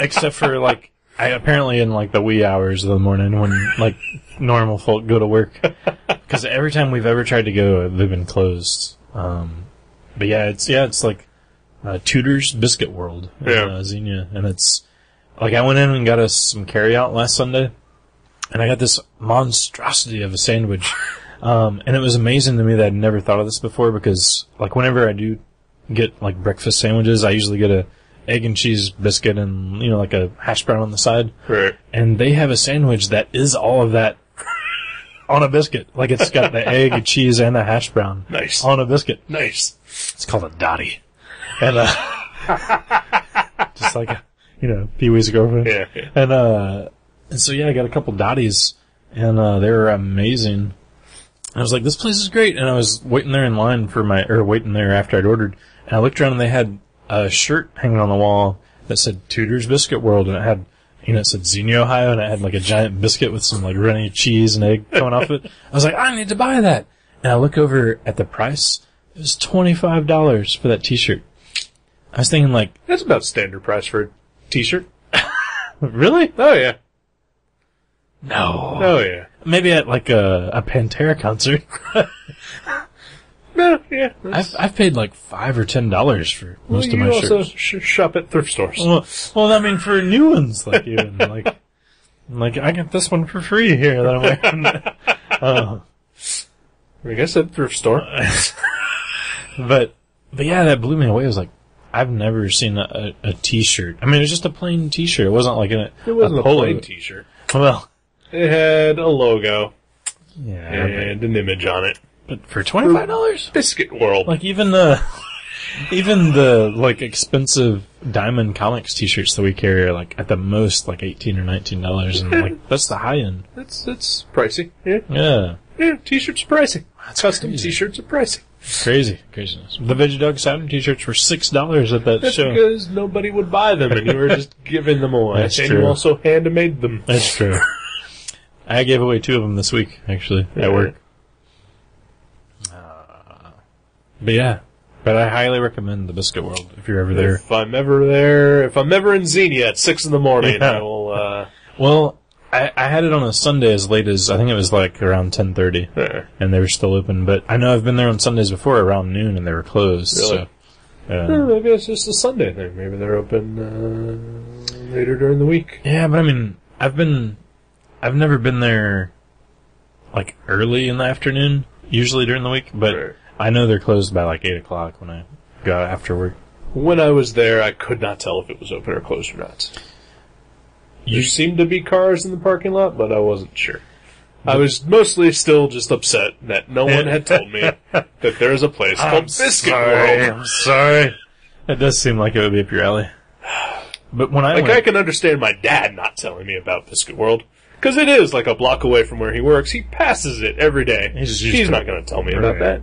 Except for, like, apparently in, like, the wee hours of the morning when, like, normal folk go to work. Because every time we've ever tried to go, they've been closed. But yeah, it's like, Tudor's Biscuit World in Xenia. And it's, like, I went in and got us some carryout last Sunday. And I got this monstrosity of a sandwich. And it was amazing to me that I'd never thought of this before because, like, whenever I do get, like, breakfast sandwiches, I usually get a egg and cheese biscuit and, you know, like a hash brown on the side. Right. And they have a sandwich that is all of that on a biscuit. Like, it's got the egg, cheese, and a hash brown. Nice. On a biscuit. Nice. It's called a Dottie. And, just like, you know, Pee-wee's girlfriend. Yeah. And so, yeah, I got a couple Dotties, and they were amazing. I was like, this place is great. And I was waiting there in line waiting there after I'd ordered. And I looked around and they had a shirt hanging on the wall that said Tudor's Biscuit World. And it had, you know, it said Xenia, Ohio. And it had like a giant biscuit with some like runny cheese and egg coming off it. I was like, I need to buy that. And I look over at the price. It was $25 for that t-shirt. I was thinking like, That's about standard price for a t-shirt. really? Oh, yeah. No. Oh, yeah. Maybe at like a Pantera concert. No, yeah. that's- I've paid like $5 or $10 for most of my you also shirts. shop at thrift stores. Well, I mean, for new ones, like even like I got this one for free here that I'm wearing. I guess at thrift store. But yeah, that blew me away. It was like I've never seen a T-shirt. I mean, it was just a plain T-shirt. It wasn't like It wasn't a polo plain t-shirt. Well, It had a logo yeah, and an image on it. but for $25, Biscuit World. like even the like expensive Diamond Comics T-shirts that we carry are like at the most like $18 or $19, and like that's the high end. That's pricey. Yeah. Yeah. Yeah, t-shirts are pricey. That's Custom crazy. t-shirts are pricey. Craziness. The Veggie Dog Saturn T-shirts were $6 at that That's show. because nobody would buy them and you were just giving them away. That's and true. you also hand-made them. That's true. I gave away 2 of them this week, actually, at work. But yeah. But I highly recommend the Biscuit World if you're ever there. If I'm ever in Xenia at 6 in the morning, Yeah. I will, Well, I had it on a Sunday as late as, I think it was like around 10:30, and they were still open. But I know I've been there on Sundays before around noon and they were closed. Really? So, maybe it's just a Sunday thing. Maybe they're open, later during the week. yeah, but I mean, I've never been there like early in the afternoon, usually during the week, but Right. I know they're closed by like 8 o'clock when I go after work. When I was there, I could not tell if it was open or closed or not. There seemed to be cars in the parking lot, but I wasn't sure. I was mostly still just upset that no one had told me that there is a place called Biscuit World. I'm sorry. It does seem like it would be up your alley. But when I Like, went, I can understand my dad not telling me about Biscuit World. Because it is like a block away from where he works. He passes it every day. He's just used He's to not it. going to tell me about Right. that.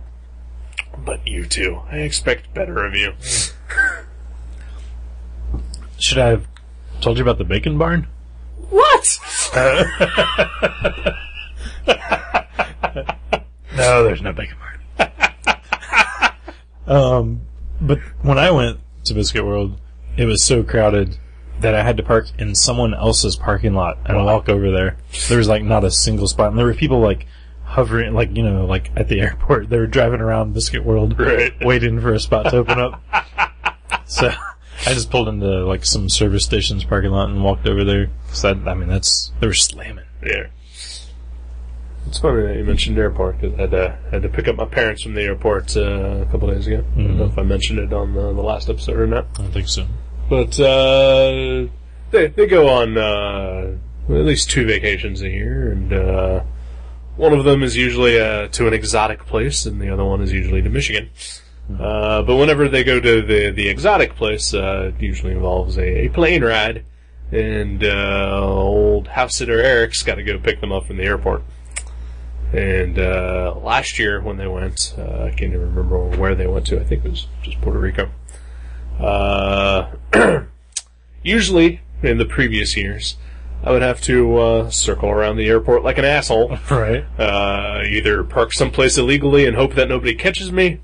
But you two, I expect better of you. should I have told you about the Bacon Barn? What? No, there's no Bacon Barn. But when I went to Biscuit World, it was so crowded that I had to park in someone else's parking lot and walk over there. There was like not a single spot, and there were people like hovering, like, you know, like at the airport. They were driving around Biscuit World, Right. waiting for a spot to open up. So I just pulled into like some service station's parking lot and walked over there. So they were slamming. Yeah. It's funny that you mentioned airport, because I had to pick up my parents from the airport a couple days ago. I don't know if I mentioned it on the last episode or not. I don't think so. But they go on at least 2 vacations a year, and One of them is usually to an exotic place, and the other one is usually to Michigan. But whenever they go to the exotic place, it usually involves a plane ride, and old house sitter Eric's got to go pick them up from the airport. And last year when they went, I can't even remember where they went to. I think it was just Puerto Rico. Usually, in the previous years, I would have to circle around the airport like an asshole. Right. Either park someplace illegally and hope that nobody catches me,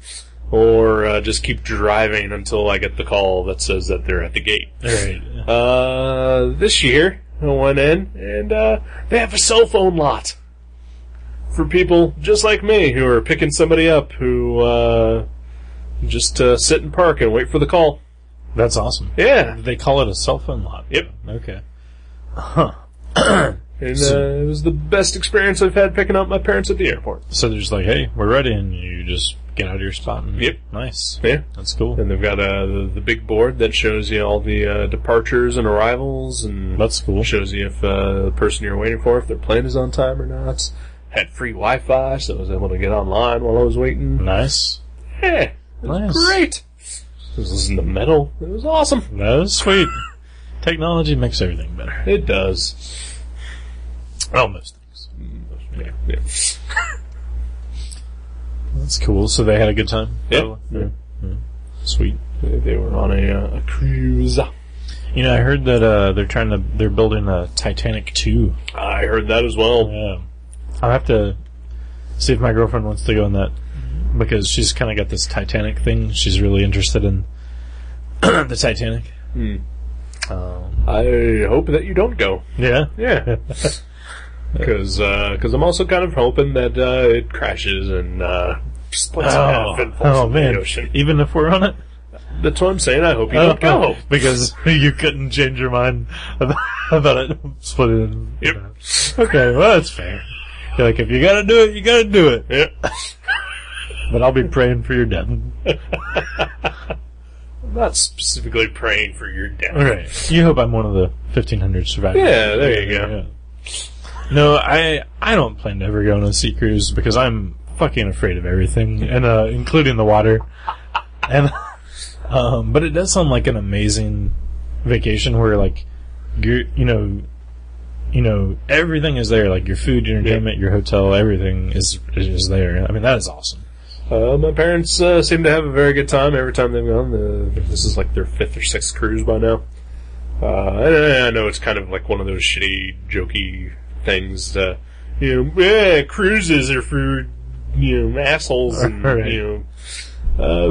or just keep driving until I get the call that says that they're at the gate. Right. This year, I went in, and they have a cell phone lot for people just like me who are picking somebody up who just sit and park and wait for the call. That's awesome. Yeah. They call it a cell phone lot. Yep. Okay. Huh. And it was the best experience I've had picking up my parents at the airport. So they're just like, hey, we're ready, and you just get out of your spot. And Yep. Nice. Yeah. That's cool. And they've got the big board that shows you all the departures and arrivals, and That's cool. shows you if the person you're waiting for, if their plane is on time or not. Had free Wi-Fi, so I was able to get online while I was waiting. Nice. Yeah, it was Nice. great. I was listening to metal. It was awesome. That was sweet. Technology makes everything better. It does. Well, most things. Yeah. That's cool. So they had a good time? Yeah. Yeah. Sweet. They were on a cruise. You know, I heard that they're building a Titanic 2. I heard that as well. Yeah. I'll have to see if my girlfriend wants to go on that, because she's kind of got this Titanic thing. She's really interested in the Titanic. I hope that you don't go. Yeah. Yeah. Because I'm also kind of hoping that it crashes and splits in half and falls into man. the ocean. Even if we're on it? That's what I'm saying. I hope you don't go. Because you couldn't change your mind about it splitting. Yep. Okay, well, that's fair. You're like, if you gotta do it, you gotta do it. Yep. But I'll be praying for your death. I'm not specifically praying for your death. Right. You hope I'm one of the 1,500 survivors. Yeah, there you go. Yeah. No, I don't plan to ever go on a sea cruise because I'm fucking afraid of everything, and including the water. And but it does sound like an amazing vacation where like you know everything is there, like your food, your entertainment, your hotel, everything is there. I mean, that is awesome. My parents seem to have a very good time every time they've gone. This is like their 5th or 6th cruise by now. And I know it's kind of like one of those shitty, jokey things. Cruises are for assholes, and Right.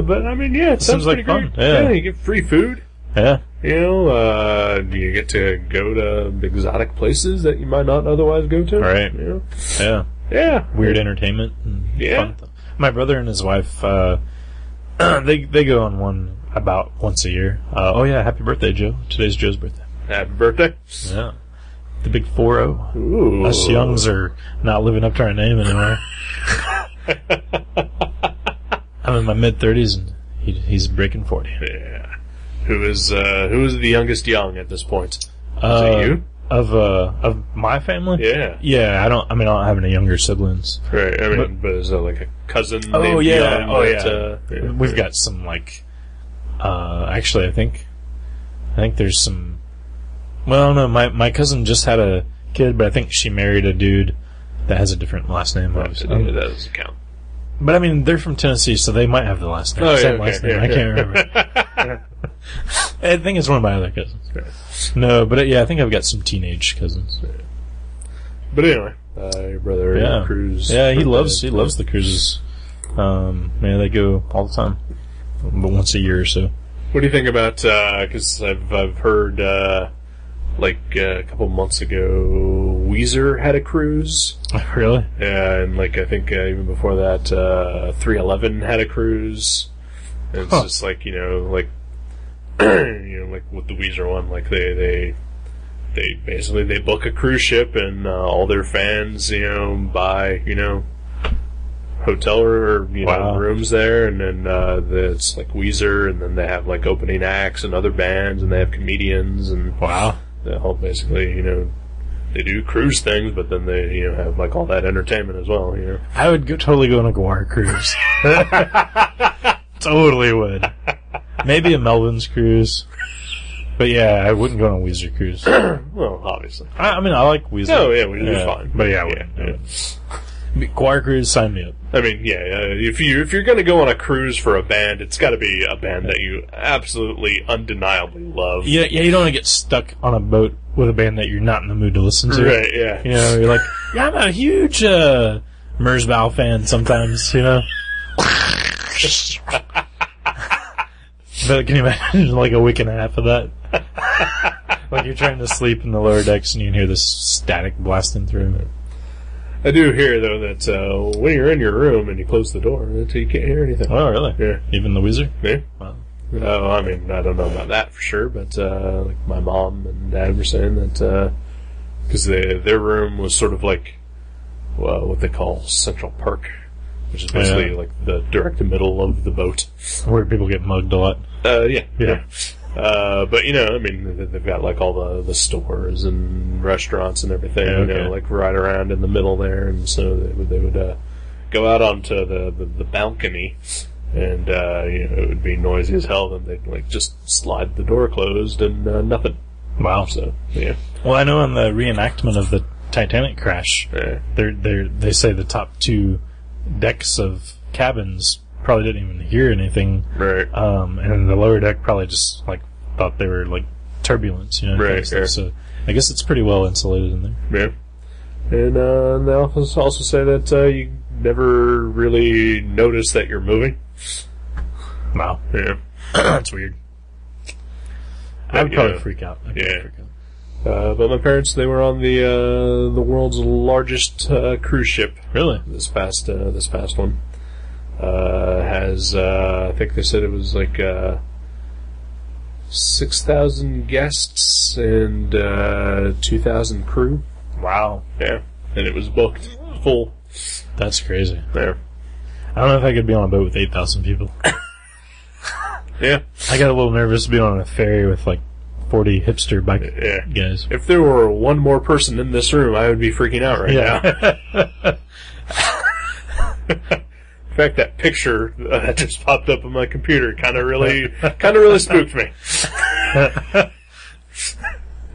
but I mean, yeah, it sounds Seems like pretty fun. great. Yeah. You get free food. Yeah. You get to go to exotic places that you might not otherwise go to. Right. Yeah. Yeah. Weird entertainment. And Yeah. fun stuff. My brother and his wife, they go on one about once a year. Oh yeah, happy birthday, Joe. Today's Joe's birthday. Happy birthday. Yeah. The big 4-0. Ooh. Us Youngs are not living up to our name anymore. I'm in my mid-30s and he's breaking 40. Yeah. Who is the youngest young at this point? Is it you? Of my family? Yeah. Yeah, I don't have any younger siblings. Right. I mean, but is that like a cousin? Oh, named yeah. Young Oh, that, yeah. We've got some, like, actually, I think there's some, well, no, my cousin just had a kid, but I think she married a dude that has a different last name. That doesn't count. But I mean, they're from Tennessee, so they might have the last name. Oh, Same yeah, last okay, name. yeah, I can't remember. I think it's one of my other cousins. Right. No, but I think I've got some teenage cousins. But anyway, your brother cruise. Yeah, he loves the cruises. Yeah, they go all the time, but once a year or so. What do you think about? Because I've heard like a couple months ago, Weezer had a cruise. Really? Yeah, and like I think even before that, 311 had a cruise. And it's just like like like with the Weezer one, like they basically they book a cruise ship and all their fans buy hotel or Wow. rooms there, and then it's like Weezer, and then they have like opening acts and other bands, and they have comedians, and Wow. they all basically they do cruise things, but then they have like all that entertainment as well. I would totally go on a Guar cruise. Totally would. Maybe a Melvin's cruise. But yeah, I wouldn't go on a Weezer cruise. Well, obviously. I mean, I like Weezer. No, yeah, Weezer's fine. But yeah, I wouldn't. Guar cruise, sign me up. I mean, yeah, if you're going to go on a cruise for a band, it's got to be a band that you absolutely, undeniably love. Yeah, you don't want to get stuck on a boat with a band that you're not in the mood to listen to. Right, yeah. You're like, yeah, I'm a huge Merzbow fan sometimes, But can you imagine like a week and a half of that? Like you're trying to sleep in the lower decks and you can hear this static blasting through. I do hear, though, that when you're in your room and you close the door, that you can't hear anything. Oh, really? Yeah. Even the Weezer? Yeah. Wow. Oh, I mean, I don't know about that for sure, but like my mom and dad were saying that because their room was sort of like what they call Central Park, which is basically like the direct middle of the boat. Where people get mugged a lot. Yeah. Yeah. But I mean, they've got like all the stores and restaurants and everything, okay. like right around in the middle there, and so they would go out onto the balcony, and it would be noisy as hell. Then they'd like just slide the door closed and nothing. Wow. So yeah. Well, I know on the reenactment of the Titanic crash, Yeah. they say the top two decks of cabins probably didn't even hear anything. Right. And the lower deck probably just like thought they were like turbulence, Right, kind of stuff. yeah. So I guess it's pretty well insulated in there. Yeah. And they also say that you never really notice that you're moving. Wow. Yeah. That's weird. I would But, probably freak out. I'd yeah. probably freak out. But my parents, they were on the world's largest cruise ship Really? this past one. Has I think they said it was like 6,000 guests and 2,000 crew. Wow. Yeah, and it was booked full. That's crazy. There. I don't know if I could be on a boat with 8,000 people. Yeah. I got a little nervous being on a ferry with like 40 hipster bike Yeah. guys. If there were one more person in this room, I would be freaking out right now. In fact, that picture that just popped up on my computer kind of really spooked me.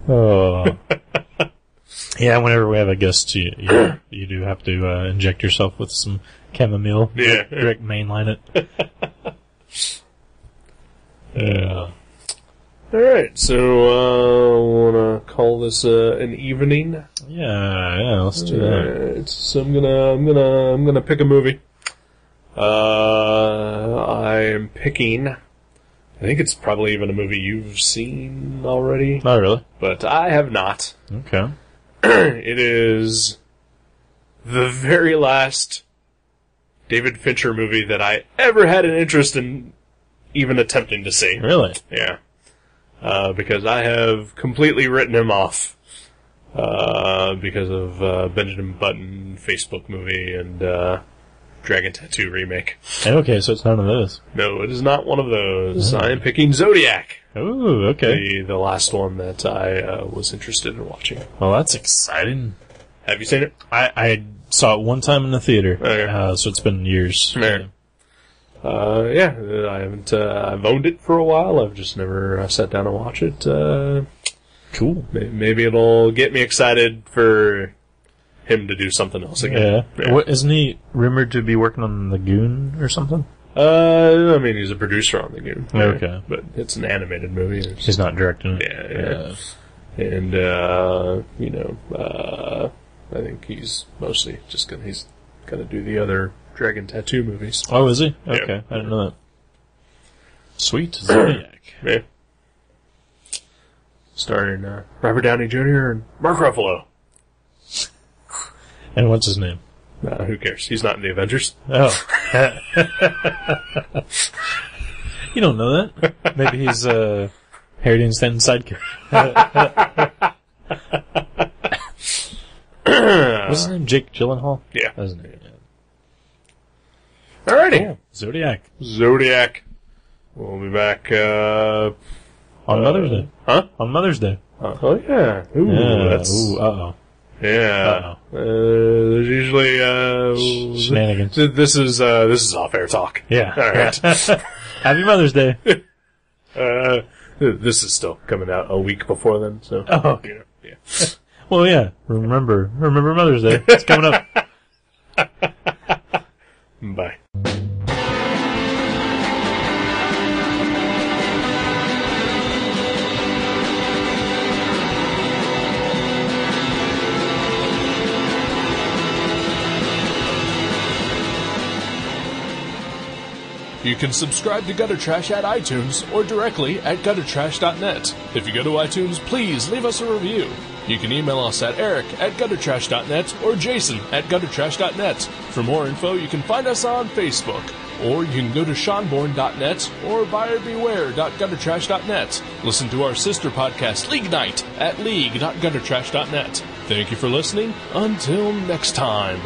Oh. Yeah, whenever we have a guest, you do have to inject yourself with some chamomile. Yeah. Direct mainline it. Yeah. All right, so want to call this an evening. Yeah, let's do that. Alright, so I'm gonna pick a movie. I am picking. I think it's probably even a movie you've seen already, Oh, really? but I have not. Okay. It is the very last David Fincher movie that I ever had an interest in even attempting to see. Really? Yeah. Because I have completely written him off. Because of Benjamin Button Facebook movie and Dragon Tattoo remake. Okay, so it's none of those. No, it is not one of those. I am picking Zodiac. Ooh, okay. The last one that I was interested in watching. Well, that's exciting. Have you seen it? I saw it one time in the theater, Okay. so it's been years. Yeah. I haven't. I've owned it for a while. I've just never sat down and watched it. Cool. Maybe it'll get me excited for him to do something else again. Yeah. What, isn't he rumored to be working on The Goon or something? I mean, he's a producer on The Goon. Okay. But it's an animated movie. He's not directing it. Yeah. And, I think he's mostly just he's gonna do the other Dragon Tattoo movies. Oh, is he? Yeah. Okay, I didn't know that. Sweet. Zodiac. Yeah. Starring, Robert Downey Jr. and Mark Ruffalo. And what's his name? Who cares? He's not in the Avengers. Oh. You don't know that. Maybe he's, Harry Dean Stanton's sidekick. What's his name? Jake Gyllenhaal? Yeah. That's his name. Yeah. Alrighty. Cool. Zodiac. Zodiac. We'll be back, On Mother's Day. Huh? On Mother's Day. Oh, yeah. Ooh, Yeah. that's... Ooh, uh-oh. Yeah. There's usually Shenanigans. This is off-air talk. Yeah. All right. Happy Mother's Day. This is still coming out a week before then, so. Oh, okay. You know, yeah. Well, yeah. Remember Mother's Day. It's coming up. Bye. You can subscribe to Gutter Trash at iTunes or directly at guttertrash.net. If you go to iTunes, please leave us a review. You can email us at eric@guttertrash.net or jason@guttertrash.net. For more info, you can find us on Facebook, or you can go to seanborn.net or buyerbeware.guttertrash.net. Listen to our sister podcast, League Night, at league.guttertrash.net. Thank you for listening. Until next time.